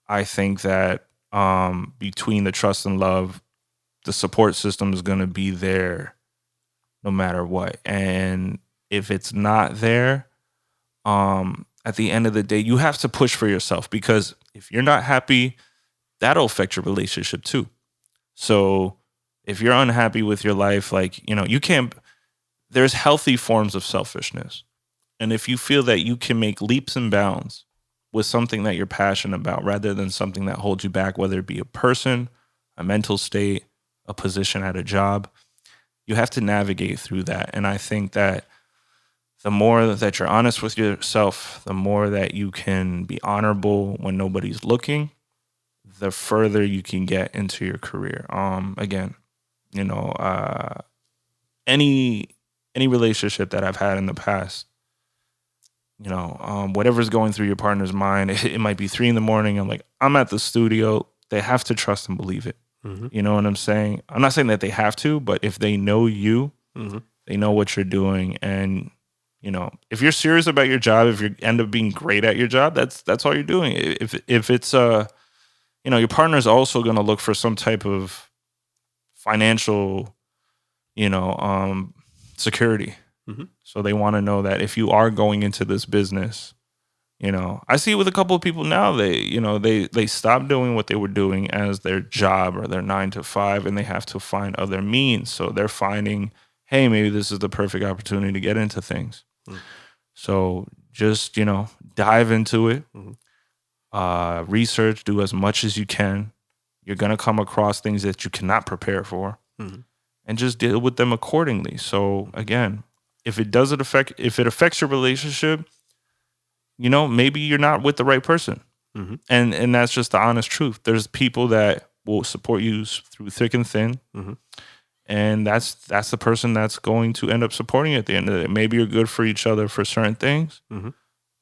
I think that between the trust and love, the support system is going to be there no matter what. And if it's not there, at the end of the day, you have to push for yourself, because if you're not happy, that'll affect your relationship too. So if you're unhappy with your life, like, you can't, there's healthy forms of selfishness. And if you feel that you can make leaps and bounds with something that you're passionate about, rather than something that holds you back, whether it be a person, a mental state, a position at a job, you have to navigate through that. And I think that the more that you're honest with yourself, the more that you can be honorable when nobody's looking, the further you can get into your career. Again, any relationship that I've had in the past, whatever's going through your partner's mind, it might be 3 a.m. I'm like, I'm at the studio. They have to trust and believe it. You know what I'm saying? I'm not saying that they have to, but if they know you, they know what you're doing. And, if you're serious about your job, if you end up being great at your job, that's all you're doing. If it's, your partner's also going to look for some type of financial, security. So they want to know that if you are going into this business, I see it with a couple of people now, they stop doing what they were doing as their job or their 9 to 5, and they have to find other means. So they're finding hey, maybe this is the perfect opportunity to get into things. So just, dive into it. Research, do as much as you can. You're going to come across things that you cannot prepare for, and just deal with them accordingly. So again, if it affects your relationship, maybe you're not with the right person. And that's just the honest truth. There's people that will support you through thick and thin. And that's the person that's going to end up supporting you at the end of the day. Maybe you're good for each other for certain things.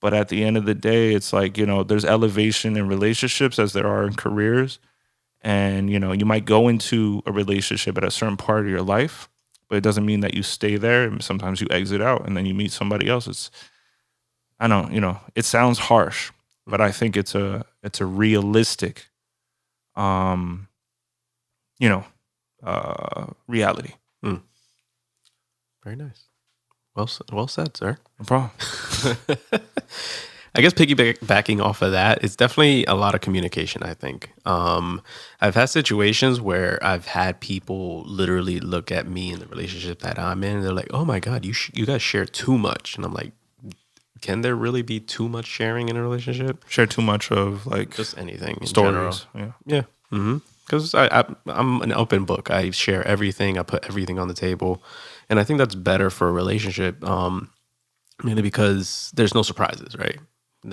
But at the end of the day, it's like, there's elevation in relationships as there are in careers. And, you might go into a relationship at a certain part of your life, but it doesn't mean that you stay there. And sometimes you exit out and then you meet somebody else. It sounds harsh, but I think it's a realistic, reality. Very nice. Well said, sir. No problem. I guess piggybacking off of that, it's definitely a lot of communication, I think. I've had situations where I've had people literally look at me in the relationship that I'm in, and they're like, oh my God, you guys share too much. And I'm like, can there really be too much sharing in a relationship? Share too much of just anything in stories. General. Yeah. Because I'm an open book. I share everything. I put everything on the table. And I think that's better for a relationship, mainly because there's no surprises, right?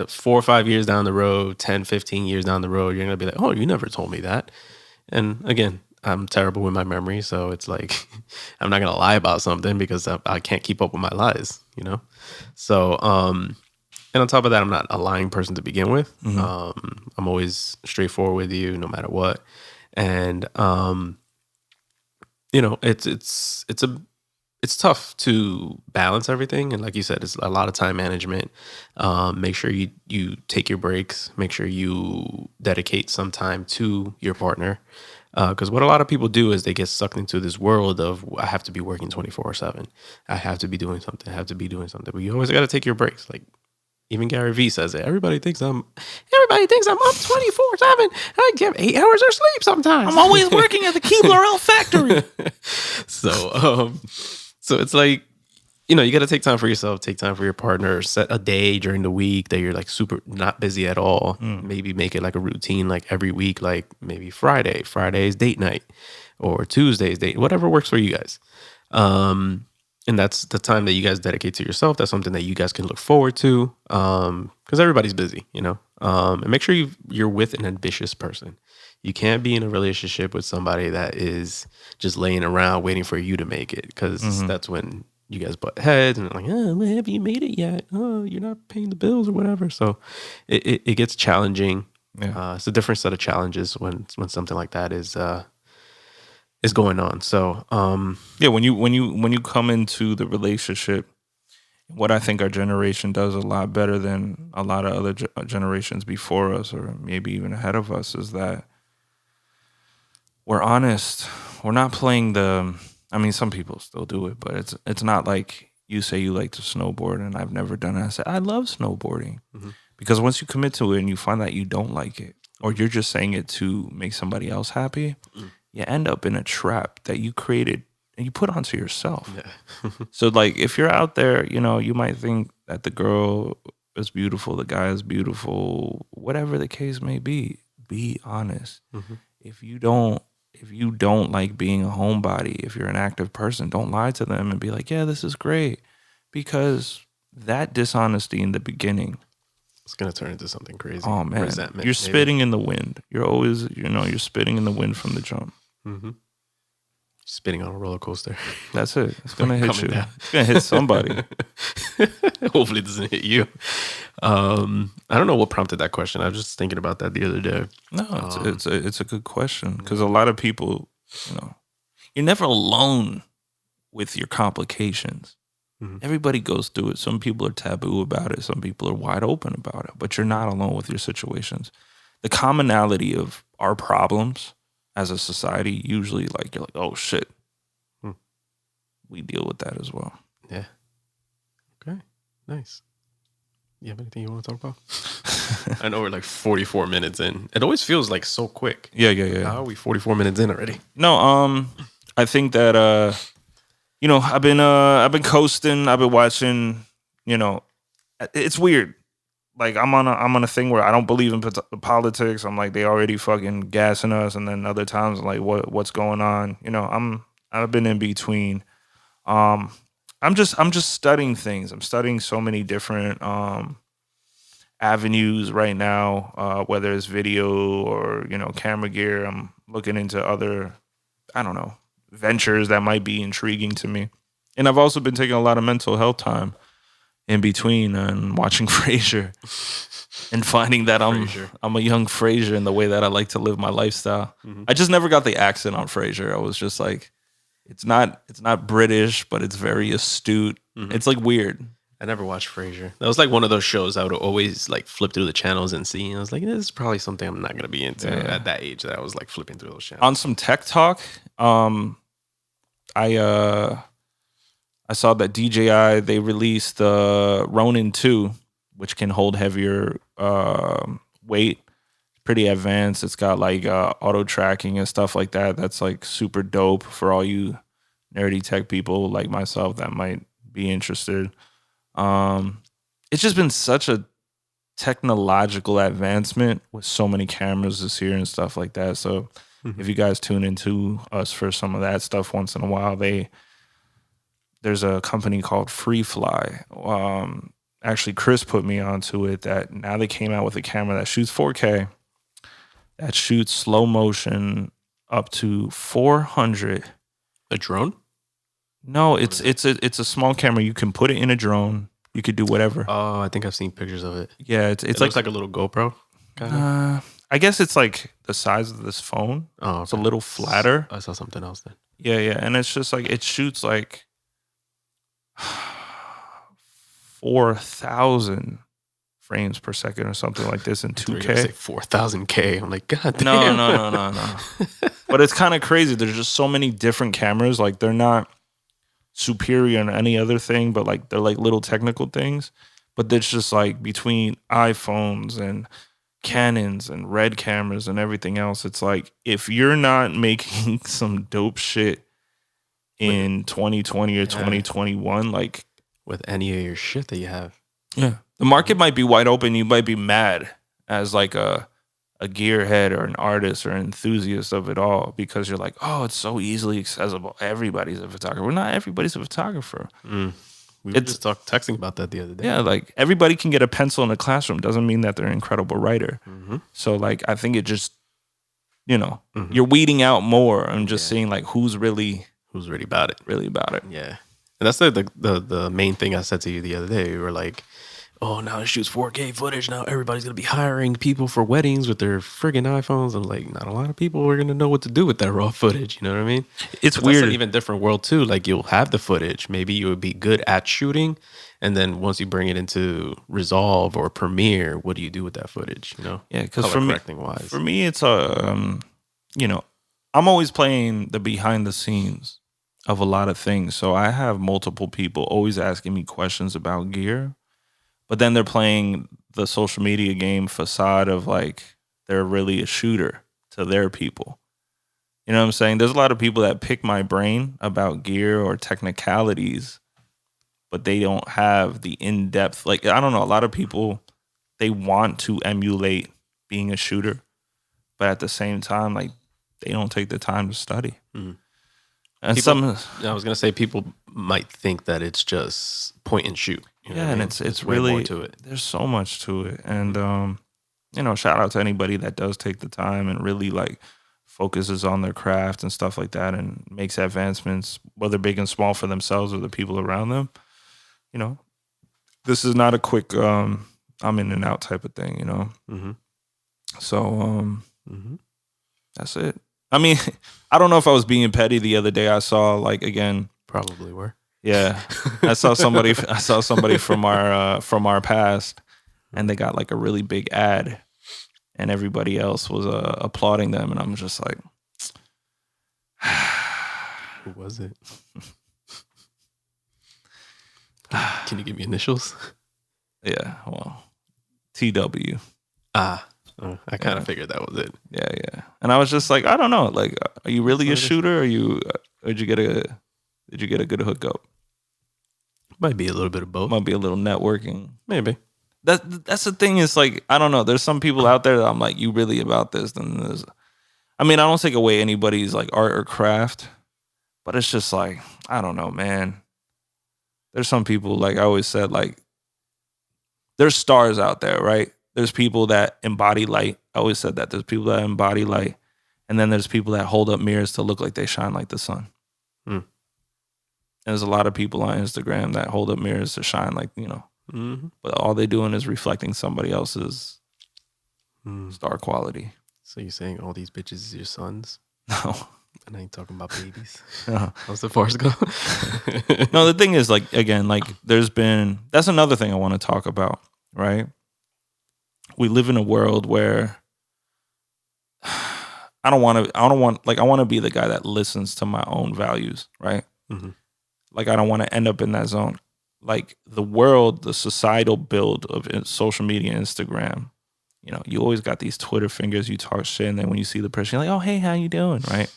4 or 5 years down the road, 10, 15 years down the road, you're going to be like, oh, you never told me that. And again, I'm terrible with my memory. So it's like, I'm not going to lie about something because I can't keep up with my lies, So, and on top of that, I'm not a lying person to begin with. I'm always straightforward with you no matter what. And, it's tough to balance everything. And like you said, it's a lot of time management. Make sure you take your breaks. Make sure you dedicate some time to your partner. Because what a lot of people do is they get sucked into this world of, I have to be working 24/7. I have to be doing something. I have to be doing something. But you always got to take your breaks. Like even Gary Vee says it. Everybody thinks I'm up 24/7. I get 8 hours of sleep sometimes. I'm always working at the Keebler Elf factory. So it's like, you got to take time for yourself, take time for your partner, set a day during the week that you're like super not busy at all. Maybe make it like a routine, like every week, like maybe Friday's date night, or Tuesday's date, whatever works for you guys. And that's the time that you guys dedicate to yourself. That's something that you guys can look forward to, because everybody's busy, and make sure you're with an ambitious person. You can't be in a relationship with somebody that is just laying around waiting for you to make it, because that's when you guys butt heads and like, oh, well, have you made it yet? Oh, you're not paying the bills or whatever. So it gets challenging. Yeah. It's a different set of challenges when something like that is going on. So when you come into the relationship, what I think our generation does a lot better than a lot of other generations before us, or maybe even ahead of us, is that we're honest. We're not playing some people still do it, but it's not like you say you like to snowboard and I've never done it. I say, I love snowboarding. Because once you commit to it and you find that you don't like it, or you're just saying it to make somebody else happy, you end up in a trap that you created and you put onto yourself. Yeah. So like if you're out there, you might think that the girl is beautiful, the guy is beautiful, whatever the case may be honest. If you don't like being a homebody, if you're an active person, don't lie to them and be like, yeah, this is great. Because that dishonesty in the beginning, it's going to turn into something crazy. Oh, man. Resentment, you're spitting in the wind. You're always, you're spitting in the wind from the jump. Spitting on a roller coaster. That's it. It's going to hit you. Down. It's going to hit somebody. Hopefully it doesn't hit you. I don't know what prompted that question. I was just thinking about that the other day. No, it's a good question, because a lot of people, you're never alone with your complications. Everybody goes through it. Some people are taboo about it. Some people are wide open about it. But you're not alone with your situations. The commonality of our problems as a society, usually you're like, oh shit, we deal with that as well. Yeah. Okay. Nice. You have anything you want to talk about? I know we're like 44 minutes in. It always feels like so quick. Yeah. How are we 44 minutes in already? No, I think that I've been coasting. I've been watching. It's weird. Like I'm on a thing where I don't believe in politics. I'm like they already fucking gassing us, and then other times I'm like what's going on? I've been in between. I'm just studying things. I'm studying so many different avenues right now, whether it's video or camera gear. I'm looking into other, I don't know, ventures that might be intriguing to me. And I've also been taking a lot of mental health time in between and watching Frasier and finding that I'm a young Frasier in the way that I like to live my lifestyle. Mm-hmm. I just never got the accent on Frasier. I was just like, it's not British, but it's very astute. Mm-hmm. It's like weird. I never watched Frasier. That was like one of those shows I would always like flip through the channels and see. And I was like, this is probably something I'm not going to be into at that age that I was like flipping through those channels. On some tech talk, I saw that DJI, they released the Ronin 2, which can hold heavier weight. Pretty advanced. It's got like auto tracking and stuff like that. That's like super dope for all you nerdy tech people like myself that might be interested. It's just been such a technological advancement with so many cameras this year and stuff like that. So if you guys tune into us for some of that stuff once in a while, there's a company called FreeFly. Actually, Chris put me onto it that now they came out with a camera that shoots 4K, that shoots slow motion up to 400. A drone? No, it's a small camera. You can put it in a drone. You could do whatever. Oh, I think I've seen pictures of it. Yeah, it looks like a little GoPro. I guess it's like the size of this phone. Oh, okay. It's a little flatter. I saw something else then. Yeah, and it's just like it shoots like 4,000 frames per second or something like this in 2K. Say 4,000K. I'm like, God damn. No. But it's kind of crazy. There's just so many different cameras. Like they're not superior in any other thing, but like they're like little technical things. But it's just like between iPhones and Canons and Red cameras and everything else, it's like if you're not making some dope shit in 2020 or 2021, like with any of your shit that you have, the market might be wide open. You might be mad as like a gearhead or an artist or an enthusiast of it all because you're like, oh, it's so easily accessible. Everybody's a photographer. Well, not everybody's a photographer. We were just texting about that the other day. Yeah, like everybody can get a pencil in a classroom. Doesn't mean that they're an incredible writer. Mm-hmm. So like, I think it just, you're weeding out more and just seeing like who's really about it. Really about it. Yeah. And that's the main thing I said to you the other day. We were like, oh, now it shoots 4K footage. Now everybody's going to be hiring people for weddings with their friggin' iPhones. I'm like, not a lot of people are going to know what to do with that raw footage. You know what I mean? It's weird. That's an even different world too. Like you'll have the footage. Maybe you would be good at shooting. And then once you bring it into Resolve or Premiere, what do you do with that footage? Yeah, because for me, it's I'm always playing the behind the scenes of a lot of things. So I have multiple people always asking me questions about gear. But then they're playing the social media game facade of like they're really a shooter to their people. You know what I'm saying? There's a lot of people that pick my brain about gear or technicalities, but they don't have the in-depth. Like, I don't know, a lot of people, they want to emulate being a shooter, but at the same time, like they don't take the time to study. Mm-hmm. And I was gonna say people might think that it's just point and shoot. And it's really more to it. There's so much to it, and shout out to anybody that does take the time and really like focuses on their craft and stuff like that, and makes advancements, whether big and small, for themselves or the people around them. This is not a quick I'm in and out type of thing. Mm-hmm. So that's it. I mean, I don't know if I was being petty the other day. I saw like again. Probably were. Yeah, I saw somebody from our past, and they got like a really big ad, and everybody else was applauding them, and I'm just like, who was it? Can you give me initials? Yeah, well, TW. I kind of figured that was it. Yeah. And I was just like, I don't know. Like, are you really a shooter? Or did you get a Did you get a good hookup? Might be a little bit of both. Might be a little networking. Maybe. That's the thing. Is like, I don't know. There's some people out there that I'm like, you really about this? Then there's, I mean, I don't take away anybody's like art or craft, but it's just like, I don't know, man. There's some people, like I always said, like, there's stars out there, right? There's people that embody light. I always said that. There's people that embody light. And then there's people that hold up mirrors to look like they shine like the sun. And there's a lot of people on Instagram that hold up mirrors to shine like, you know, but all they're doing is reflecting somebody else's star quality. So you're saying all these bitches is your sons? No. And I ain't talking about babies. No. How's the farce go? No, the thing is, like, again, like, that's another thing I want to talk about, right? We live in a world where I want to be the guy that listens to my own values, right? Like, I don't want to end up in that zone. Like, the world, the societal build of social media, Instagram, you know, you always got these Twitter fingers, you talk shit, and then when you see the person, you're like, oh, hey, how you doing, right?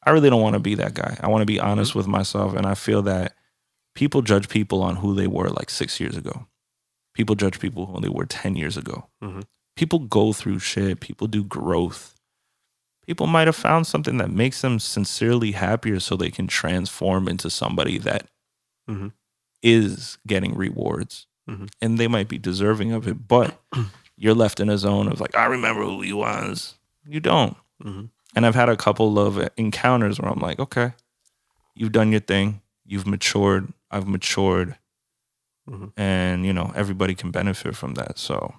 I really don't want to be that guy. I want to be honest with myself, and I feel that people judge people on who they were like 6 years ago. People judge people who they were 10 years ago. People go through shit. People do growth. People might have found something that makes them sincerely happier so they can transform into somebody that is getting rewards. And they might be deserving of it, but you're left in a zone of like, I remember who he was. You don't. And I've had a couple of encounters where I'm like, okay, you've done your thing. You've matured. I've matured. And, you know, everybody can benefit from that. So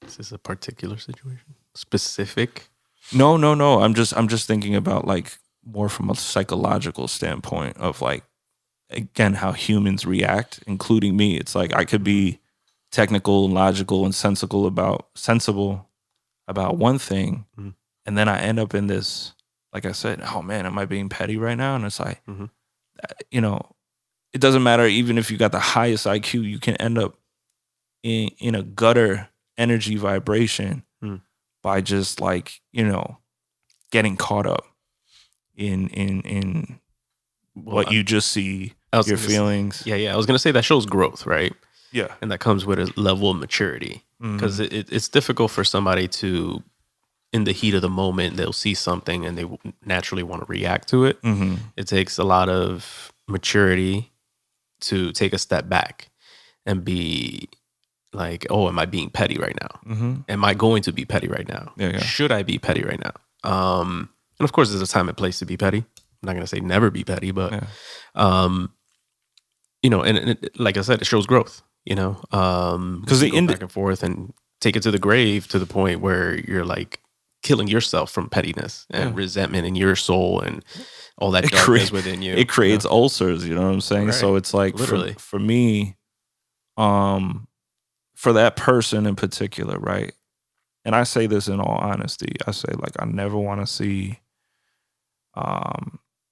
Is this a particular situation? Specific? No. I'm just thinking about like more from a psychological standpoint of like, again, how humans react, including me. It's like I could be technical and logical and sensible about one thing. And then I end up in this, like I said, oh man, am I being petty right now? And it's like, you know, it doesn't matter. Even if you got the highest IQ, you can end up in a gutter energy vibration by just like, you know, getting caught up in what you just see, your feelings. Yeah. I was going to say that shows growth, right? Yeah. And that comes with a level of maturity. Because it's difficult for somebody to, in the heat of the moment, they'll see something and they naturally want to react to it. It takes a lot of maturity to take a step back and be like, oh, am I being petty right now? Am I going to be petty right now? Yeah. Should I be petty right now? And of course, there's a time and place to be petty. I'm not going to say never be petty, but, you know, and like I said, it shows growth, you know, because you go back and forth and take it to the grave to the point where you're like killing yourself from pettiness and resentment in your soul and all that darkness within you. It creates ulcers, you know what I'm saying? Right. So it's like, literally for me, for that person in particular, right? And I say this in all honesty. I say, like, I never want to see,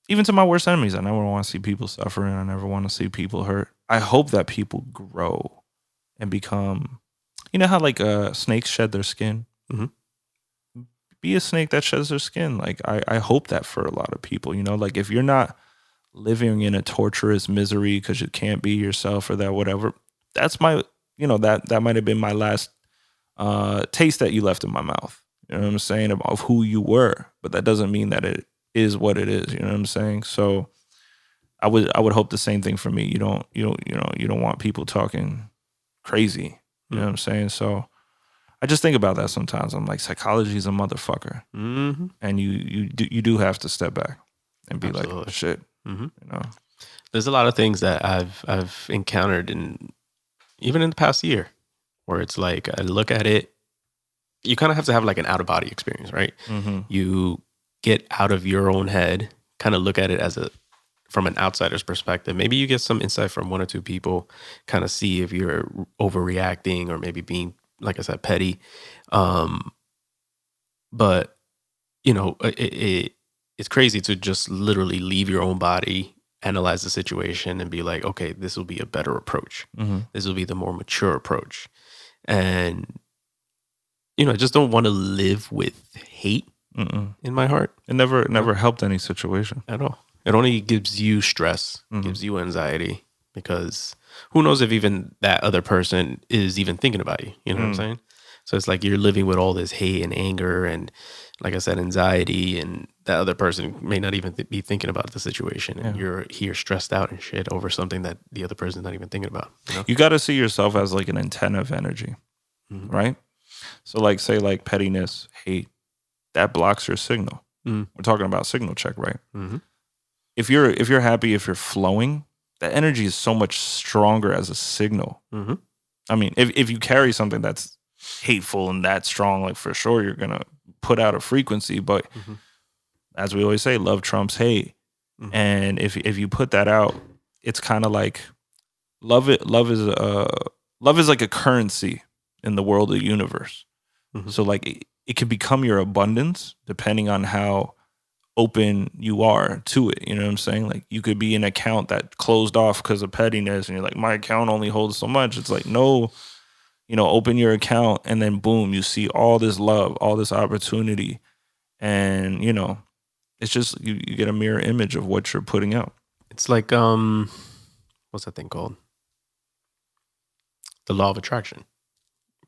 even to my worst enemies, I never want to see people suffering. I never want to see people hurt. I hope that people grow and become, you know how like snakes shed their skin? Be a snake that sheds their skin. Like, I hope that for a lot of people, you know, like if you're not living in a torturous misery because you can't be yourself or that, whatever, that's my, you know, that might have been my last taste that you left in my mouth. You know what I'm saying? Of who you were, but that doesn't mean that it is what it is. You know what I'm saying? So I would hope the same thing for me. You don't want people talking crazy. You know what I'm saying? So I just think about that sometimes. I'm like, psychology is a motherfucker, and you do have to step back and be like, oh, shit. You know, there's a lot of things that I've encountered even in the past year where it's like I look at it. You kind of have to have like an out of body experience, right? You get out of your own head, kind of look at it from an outsider's perspective. Maybe you get some insight from one or two people, kind of see if you're overreacting or maybe being, like I said, petty. But, you know, it's crazy to just literally leave your own body, analyze the situation and be like, okay, this will be a better approach. This will be the more mature approach. And, you know, I just don't want to live with hate in my heart. It never helped any situation At all. It only gives you stress, gives you anxiety, because who knows if even that other person is even thinking about you. You know what I'm saying? So it's like you're living with all this hate and anger and, like I said, anxiety, and that other person may not even be thinking about the situation, and you're here stressed out and shit over something that the other person's not even thinking about. You know? You got to see yourself as like an antenna of energy, right? So like, say like pettiness, hate, that blocks your signal. We're talking about signal check, right? If you're happy, if you're flowing, that energy is so much stronger as a signal. I mean, if you carry something that's hateful and that strong, like for sure you're gonna put out a frequency. But as we always say, love trumps hate. And if you put that out, it's kind of like love is like a currency in the world of the universe. So like it can become your abundance depending on how open you are to it. You know what I'm saying? Like you could be an account that closed off because of pettiness, and you're like, my account only holds so much. It's like, no, you know, open your account, and then boom, you see all this love, all this opportunity. And, you know, it's just, you get a mirror image of what you're putting out. It's like, what's that thing called? The law of attraction.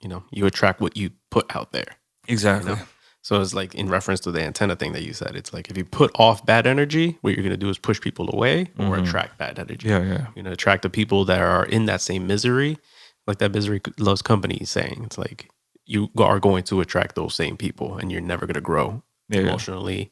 You know, you attract what you put out there. Exactly. You know? So it's like in reference to the antenna thing that you said, it's like if you put off bad energy, what you're going to do is push people away or attract bad energy. Yeah. You're going to attract the people that are in that same misery. Like that misery loves company saying, it's like you are going to attract those same people, and you're never going to grow emotionally.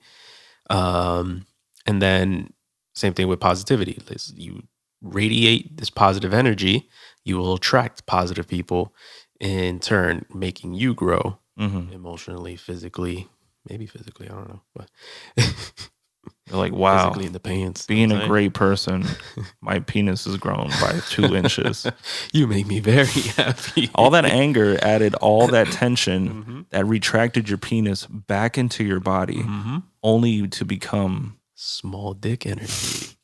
And then same thing with positivity. You radiate this positive energy, you will attract positive people, in turn making you grow emotionally, physically, maybe physically, I don't know. But you're like, wow, physically in the pants. Being a great person, my penis has grown by 2 inches. You make me very happy. All that anger added all that tension that retracted your penis back into your body, only to become small dick energy.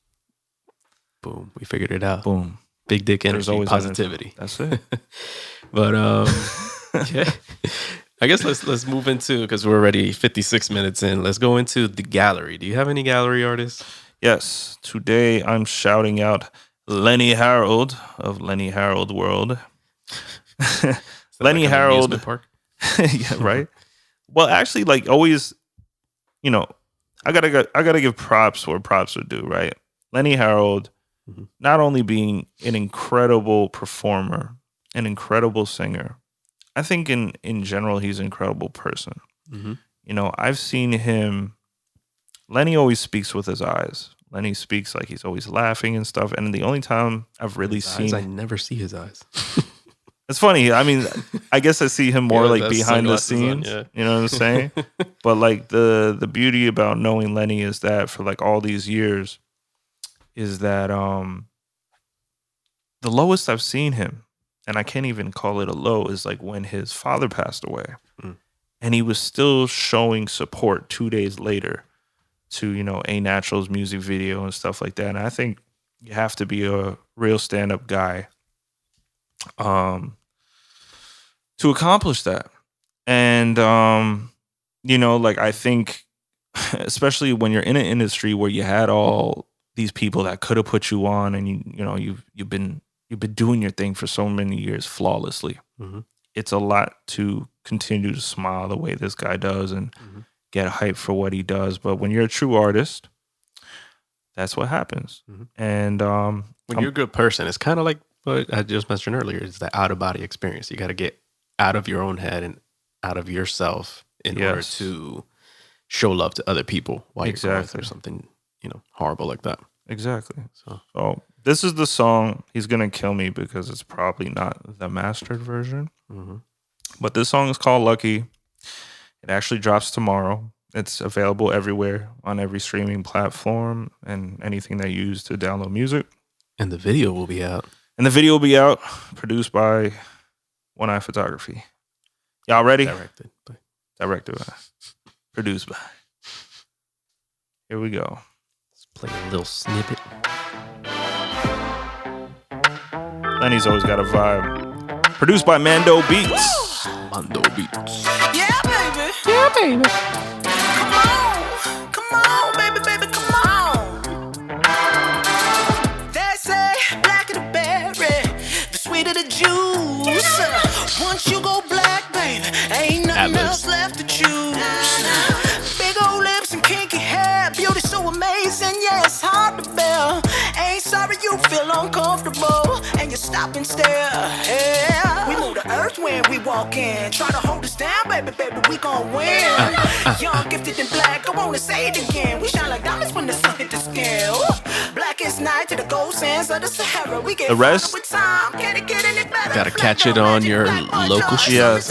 Boom, we figured it out. Boom. Big dick energy, There's always positivity. That's it. But yeah, I guess let's move into, because we're already 56 minutes in. Let's go into the gallery. Do you have any gallery artists? Yes. Today I'm shouting out Lenny Harold of Lenny Harold World. Lenny like Harold. Park? Yeah, right. Well, actually, like always, you know, I gotta give props where props are due, right? Lenny Harold, not only being an incredible performer, an incredible singer, I think in general he's an incredible person. You know, I've seen him. Lenny always speaks with his eyes. Lenny speaks like he's always laughing and stuff. And the only time I've really seen, I never see his eyes. It's funny. I mean, I guess I see him more like behind the scenes. On, yeah. You know what I'm saying? But like the beauty about knowing Lenny is that for like all these years is that the lowest I've seen him, and I can't even call it a low, is like when his father passed away. And he was still showing support 2 days later to, you know, A Natural's music video and stuff like that. And I think you have to be a real stand-up guy to accomplish that. And, you know, like I think, especially when you're in an industry where you had all these people that could have put you on, and you know, you've been doing your thing for so many years flawlessly. It's a lot to continue to smile the way this guy does and get hyped for what he does. But when you're a true artist, that's what happens. And when you're a good person, it's kind of like what I just mentioned earlier. It's the out of body experience. You got to get out of your own head and out of yourself in order to show love to other people while you're going through something, you know, horrible like that. Exactly. So this is the song. He's gonna kill me because it's probably not the mastered version. But this song is called Lucky. It actually drops tomorrow. It's available everywhere on every streaming platform and anything that you use to download music. And the video will be out. Produced by One Eye Photography. Y'all ready? Directed by. Produced by. Here we go. Let's play a little snippet. Lenny's always got a vibe. Produced by Mando Beats. Mando Beats. Yeah, baby. Yeah, baby. Come on, baby, come on. Once you go black, baby, ain't nothing else left to choose. Big old lips and kinky hair, beauty so amazing, yeah, it's hard to bear. Ain't sorry you feel uncomfortable and you stop and stare. Yeah. We move the earth when we walk in. Try to hold us down, baby, we gon' win. Young, gifted and black, I wanna say it again. We shine like diamonds when the sun hit the skin. Ooh. Black is night to the gold sands of the Sahara. We get The rest, with time. Can't it get any better? You gotta catch it on your local show. yes.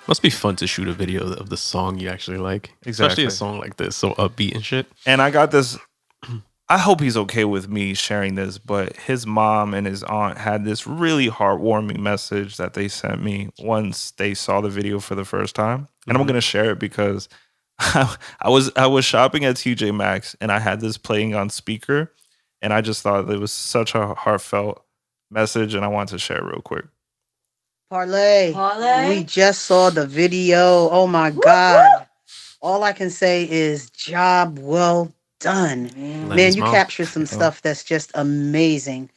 Must be fun to shoot a video of the song you actually like. Exactly. Especially a song like this, so upbeat and shit. And I got this. I hope he's okay with me sharing this, but his mom and his aunt had this really heartwarming message that they sent me once they saw the video for the first time. And I'm going to share it because I was shopping at TJ Maxx and I had this playing on speaker, and I just thought it was such a heartfelt message, and I wanted to share it real quick. Parlay. Parlay. We just saw the video. Oh my God. All I can say is job well done. Man, you captured some stuff that's just amazing.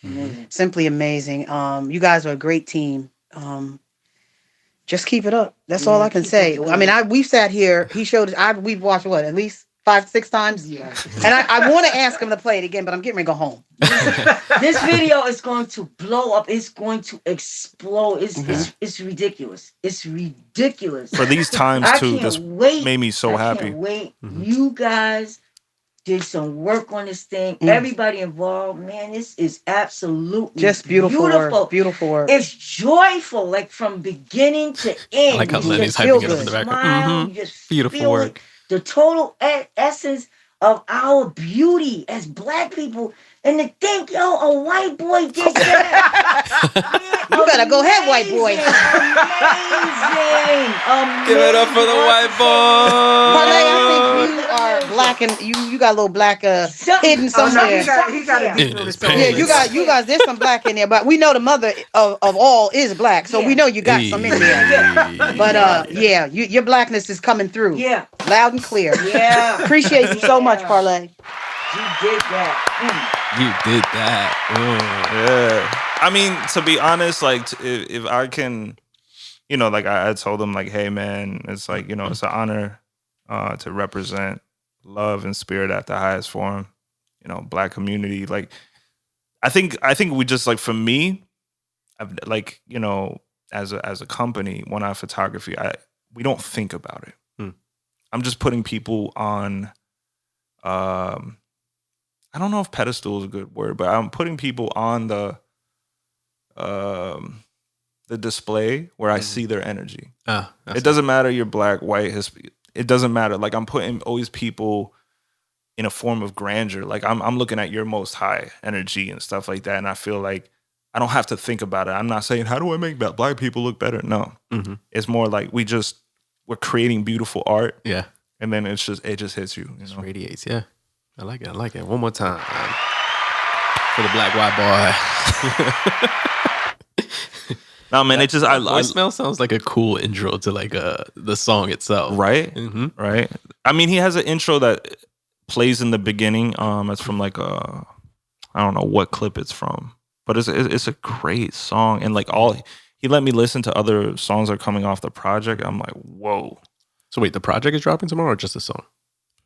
Simply amazing. You guys are a great team. Just keep it up. That's all I can say. I mean, we've sat here. He showed us. We've watched what, at least 5-6 times. Yeah. And I want to ask him to play it again, but I'm getting ready to go home. This video is going to blow up. It's going to explode. It's ridiculous. It's ridiculous. For these times too, this made me so happy. Can't wait. You guys did some work on this thing. Everybody involved, man, this is absolutely just beautiful work. Beautiful work. It's joyful, like from beginning to end. I like how Lenny's hyping it up in the background. You just Beautiful feel work. it. The total essence of our beauty as black people. And to think, yo, a white boy did that. You better go ahead, white boy. Amazing. Give it up for the white boy. Parlay, I think you are black and you got a little black hidden somewhere. He got a deep Yeah, you guys, there's some black in there, but we know the mother of all is black, so we know you got some in there. But yeah, your blackness is coming through. Yeah. Loud and clear. Yeah. Appreciate you so much, Parlay. You did that. You did that. Yeah. I mean, to be honest, like if I can, like I told him, like, hey man, it's like, it's an honor to represent love and spirit at the highest form, black community. Like, I think we just, like, for me, I've, like, as a company, One Eye Photography, we don't think about it. I'm just putting people on, I don't know if pedestal is a good word, but I'm putting people on the display where I see their energy. It doesn't matter you're black, white, Hispanic. It doesn't matter. Like, I'm putting always people in a form of grandeur. Like, I'm looking at your most high energy and stuff like that, and I feel like I don't have to think about it. I'm not saying, how do I make black people look better? No. It's more like we're creating beautiful art. Yeah. And then it just hits you. It radiates, yeah. I like it. One more time. For the black white boy. No, man, it just I voicemail sounds like a cool intro to like the song itself. Right? Right. I mean, he has an intro that plays in the beginning. It's from like I don't know what clip it's from. But it's a great song, and like he let me listen to other songs that are coming off the project. I'm like, whoa. So wait, the project is dropping tomorrow, or just a song?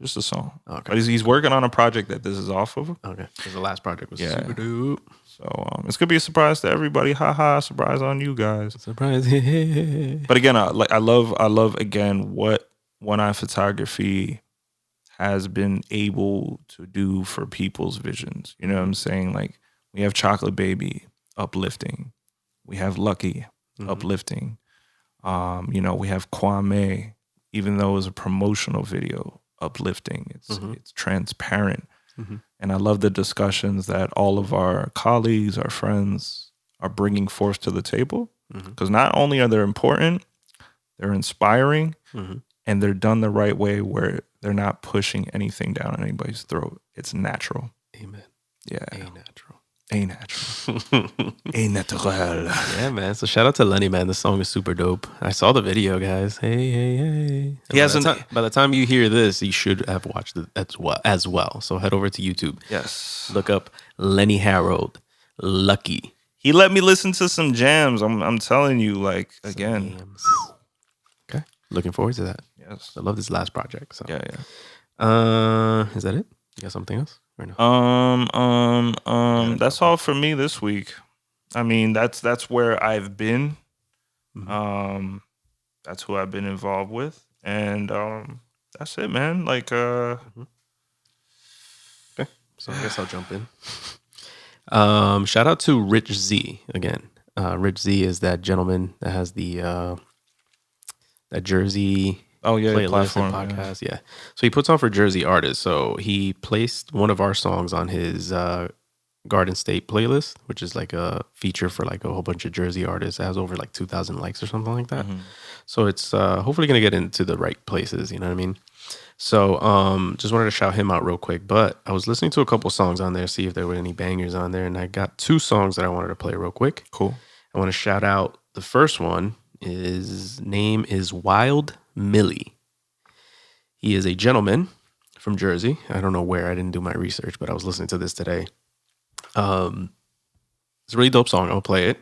Just a song. Okay. But he's working on a project that this is off of. Okay. Because the last project was super dope. So it's gonna be a surprise to everybody. Ha, surprise on you guys. Surprise. But again, I love again what One Eye Photography has been able to do for people's visions. You know what I'm saying? Like, we have Chocolate Baby, uplifting. We have Lucky, uplifting. We have Kwame, even though it was a promotional video, uplifting. It's transparent. And I love the discussions that all of our colleagues, our friends are bringing forth to the table. Because not only are they important, they're inspiring, and they're done the right way where they're not pushing anything down anybody's throat. It's natural. Amen. Yeah. A natural. A natural. A natural. Yeah, man. So shout out to Lenny, man. The song is super dope. I saw the video, guys. Hey. He hasn't. By the time you hear this, you should have watched it as well. So head over to YouTube. Yes. Look up Lenny Harold, Lucky. He let me listen to some jams. I'm telling you, like, again. Okay. Looking forward to that. Yes. I love this last project. So Yeah. is that it? You got something else? Or no? That's all for me this week. I mean, that's where I've been. That's who I've been involved with. And that's it, man. Like Okay. So I guess I'll jump in. Shout out to Rich Z again. Rich Z is that gentleman that has the that Jersey playlist platform, and podcast. Yeah. So he puts on for Jersey artists. So he placed one of our songs on his Garden State playlist, which is like a feature for like a whole bunch of Jersey artists. It has over like 2,000 likes or something like that. So it's hopefully going to get into the right places. You know what I mean? So just wanted to shout him out real quick. But I was listening to a couple songs on there, see if there were any bangers on there. And I got 2 songs that I wanted to play real quick. cool. I want to shout out the first one. His name is Wild Millie. He is a gentleman from Jersey. I don't know where. I didn't do my research, but I was listening to this today. It's a really dope song. I'll play it.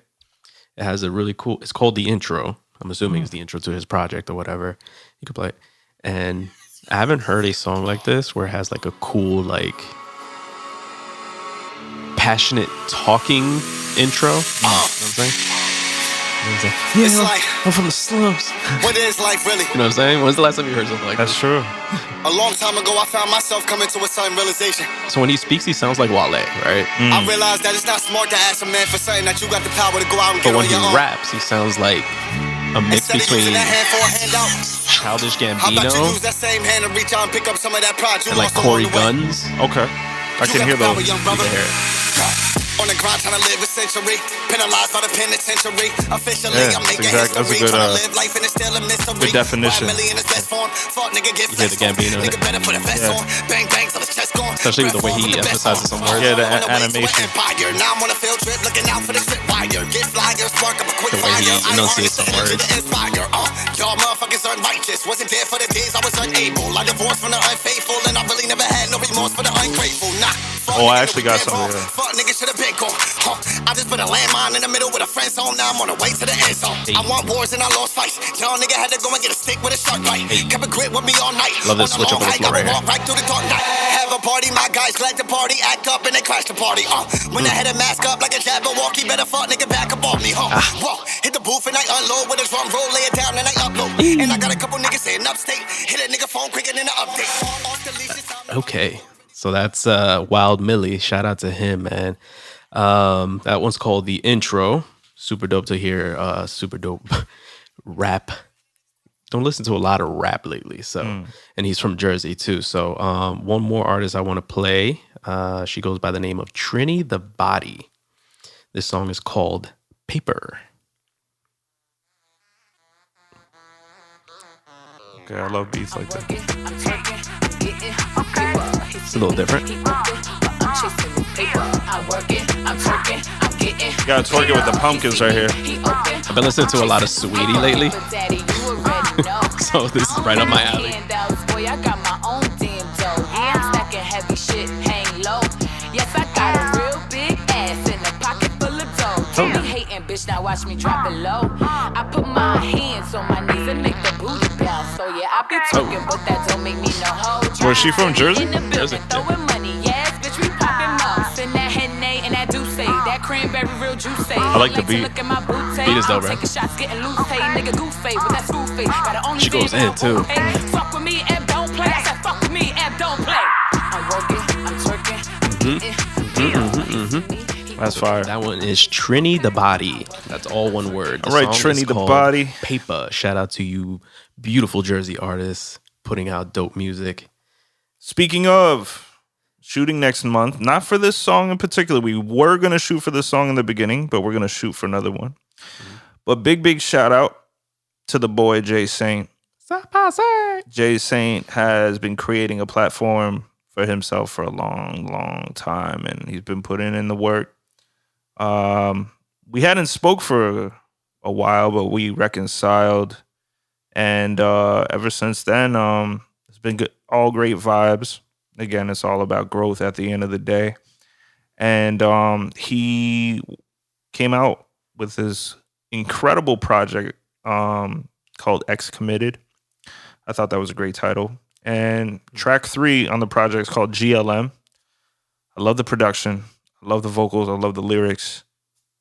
It has a really cool, it's called The Intro. I'm assuming it's the intro to his project or whatever. You could play it. And I haven't heard a song like this where it has like a cool, like passionate talking intro. You know what I'm saying? It's like, I'm from the slums. what is life really? You know what I'm saying? When's the last time you heard something like That's that? true. A long time ago, I found myself coming to a sudden realization. So when he speaks, he sounds like Wale, right? I realized that it's not smart to ask a man for something that you got the power to go out and But get when on he your own. raps, he sounds like a mix Instead of using between that hand for a handout, Childish how about you Gambino use that same hand to reach out and pick up some of that pride you and like lost along Corey the way. Guns. Okay. I can hear those. Young You brother. can hear it. On the grind, trying to live a century. Penalized by the penitentiary. Officially, Yeah, I'm making that's a history. good, Trying to live life and it's still a mystery. good definition. 5 million is best form. Fuck, nigga, get You hear the flexed on. Gambino Nigga hit. better put a vest Yeah. on. Bang, bang, till his chest gone. Especially with the way he Press on with the emphasizes best some on. words. Yeah, the On way to an animation. empire. Now I'm on a field trip looking out for the trip wire. Get flyer, spark up a quick The way fire. he I enunciates harness the some energy words. to inspire. Y'all motherfuckers unrighteous. Wasn't there for the days I was unable. I divorced from the unfaithful and I really never had no remorse for the ungrateful. Nah. Oh, I actually got some of that. Fuck niggas should have been gone. I just put a landmine in the middle with a friend zone. Now I'm on the way to the end zone. I want wars and I lost fights. Y'all nigga had to go and get a stick with a sharp bite. Kept a grip with me all night. Love this On switch long up on the hike, floor I right would here. walk right through the dark night. Have a party, my guys glad to party. Act up and they crash the party. When I had a mask up like a Jabberwocky, better fuck nigga back up on me. Whoa, hit the booth and I unload with a drum roll, lay it down and I upload. And I got a couple niggas sitting upstate. Hit a nigga phone quicker than an update. Off the leash, it's time. Okay. So that's Wild Millie. Shout out to him, man. That one's called The Intro. Super dope to hear. Super dope rap. Don't listen to a lot of rap lately. So, and he's from Jersey too. So, one more artist I want to play. She goes by the name of Trini the Body. This song is called Paper. Okay, I love beats like that. It's a little different. You gotta twerk it with the pumpkins right here. I've been listening to a lot of Sweetie lately. So this is right up my alley. Bitch, now watch me drop it low. I put my hands on my knees and make the booty bounce. So yeah, I be talking, but that don't make me no hoe. Where's she from, Jersey? In the Jersey, building, yeah. throwing money, yes, bitch, we popping mugs. And that Henny and that Douce, that cranberry real juice. I like the beat. Look at my booty. Beat is dope, right? Taking shots, getting loose, hey, nigga, goofy with that screw face. Gotta only She goes in, too. Fuck with me, Eb, don't play. I said, fuck with me, Eb, don't play. I'm working, I'm twerking. That's fire. That one is Trini the Body. That's all one word. All right, song is Trini the called Body. Paper. Shout out to you, beautiful Jersey artists, putting out dope music. Speaking of shooting next month, not for this song in particular. We were going to shoot for this song in the beginning, but we're going to shoot for another one. But big shout out to the boy, Jay Saint. Jay Saint has been creating a platform for himself for a long time, and he's been putting in the work. We hadn't spoke for a while, but we reconciled, and ever since then, it's been good, all great vibes. Again, it's all about growth at the end of the day. And he came out with this incredible project called X Committed. I thought that was a great title. And track 3 on the project is called GLM. I love the production. I love the vocals. I love the lyrics.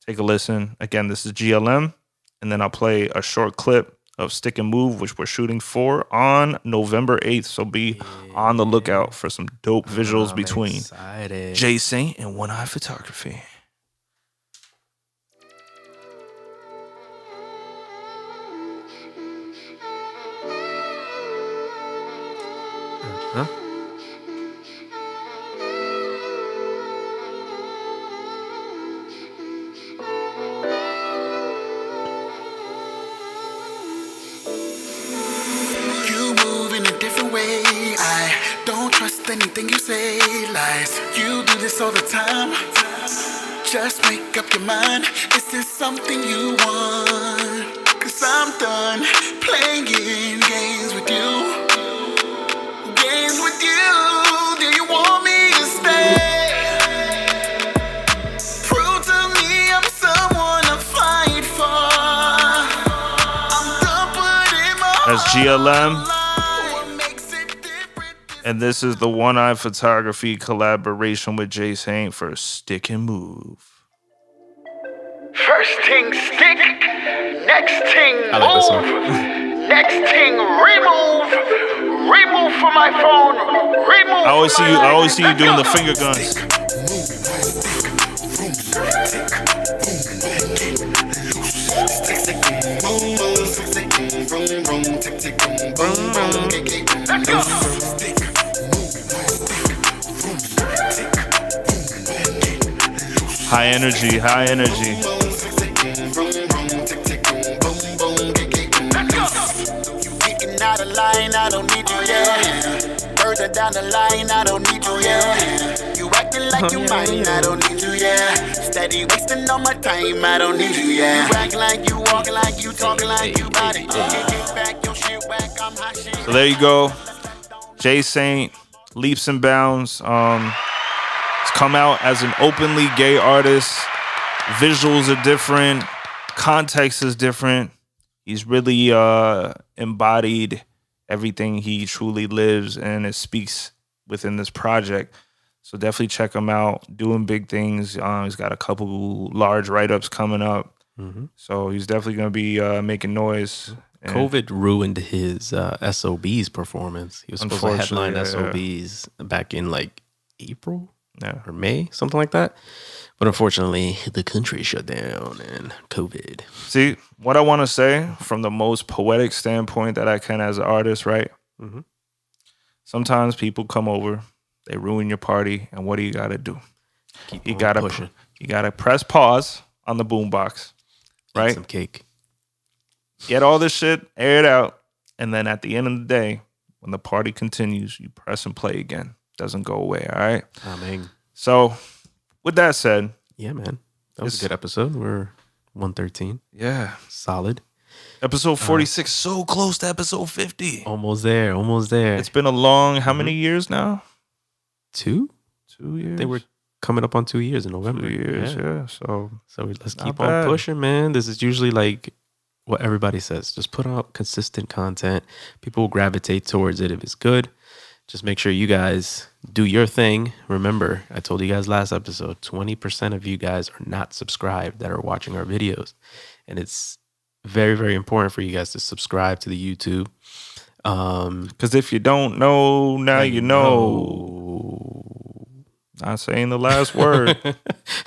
Take a listen. Again, this is GLM. And then I'll play a short clip of Stick and Move, which we're shooting for on November 8th. So be on the lookout for some dope visuals between Jay Saint and One Eye Photography. Huh? You move in a different way. I don't trust anything you say. Lies. You do this all the time. Just make up your mind. Is this something you want? Cause I'm done playing games with you. Games with you. Do you want me to stay? Prove to me I'm someone to fight for. I'm done putting my That's GLM. what makes it different. And this is the One Eye Photography collaboration with Jay Saint for Stick and Move. First thing stick, next thing I like this move, song. next thing remove, remove from my phone, remove. I always from see my you. I life. always see you Let's doing go. the finger guns. Let's go. High energy. High energy. Getting out of line, I don't need you, yeah. Further down the line, I don't need you, yeah. You acting like you mine, I don't need you, yeah. Steady wasting all my time, I don't need you, yeah. You act like you walk like you talking like you body. Get back your shit whack, I'm hot shit. So there you go. Jay Saint, Leaps and Bounds. It's come out as an openly gay artist. Visuals are different. Context is different. He's really embodied everything he truly lives, and it speaks within this project. So definitely check him out. Doing big things. He's got a couple large write-ups coming up. So he's definitely going to be making noise. And COVID ruined his SOBs performance. He was supposed to headline SOBs back in like April or May, something like that. But unfortunately, the country shut down and COVID. See, what I want to say from the most poetic standpoint that I can as an artist, right? Mhm. Sometimes people come over, they ruin your party, and what do you got to do? Keep You on gotta pushing. you gotta press pause on the boombox, Eat right? some cake. Get all this shit, air it out, and then at the end of the day, when the party continues, you press and play again. Doesn't go away, all right? Amen. So, with that said, Yeah, man. That was It's- a good episode. We're 113. yeah, Solid. episode 46, so close to episode 50. Almost there. Almost there. It's been a long, how many years now? 2? 2 years. They were coming up on 2 years in November. 2 years, yeah. So, Let's Not keep bad. on pushing, man. This is usually like what everybody says. Just put out consistent content. People will gravitate towards it if it's good. Just make sure you guys do your thing. Remember, I told you guys last episode, 20% of you guys are not subscribed that are watching our videos. And it's very, very important for you guys to subscribe to the YouTube. because if you don't know, now you know. Not saying the last word. I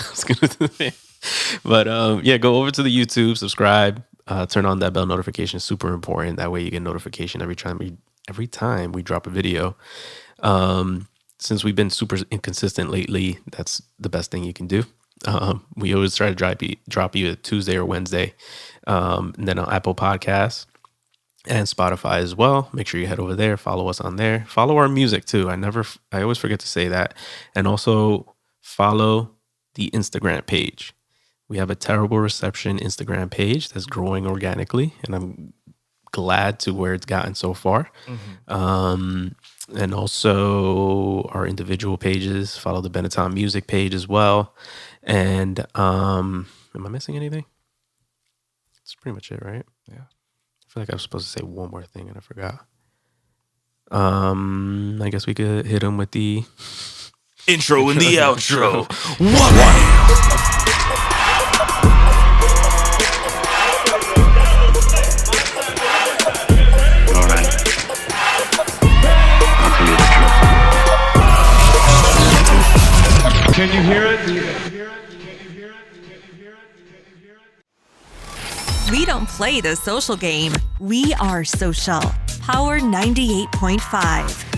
was gonna say. But yeah, go over to the YouTube, subscribe, turn on that bell notification. Super important. That way you get notification every time we drop a video. Since we've been super inconsistent lately, that's the best thing you can do. We always try to drop you a Tuesday or Wednesday, and then on Apple Podcasts and Spotify as well. Make sure you head over there, follow us on there, follow our music too. I always forget to say that, and also follow the Instagram page. We have a terrible reception Instagram page that's growing organically, and I'm glad to where it's gotten so far. And also our individual pages. Follow the Benatton music page as well. And am I missing anything? That's pretty much it, right? Yeah. I feel like I was supposed to say one more thing and I forgot. I guess we could hit him with the Intro and the outro. All right. I'll tell you the truth. Can you hear it? We don't play the social game. We are social. Power 98.5.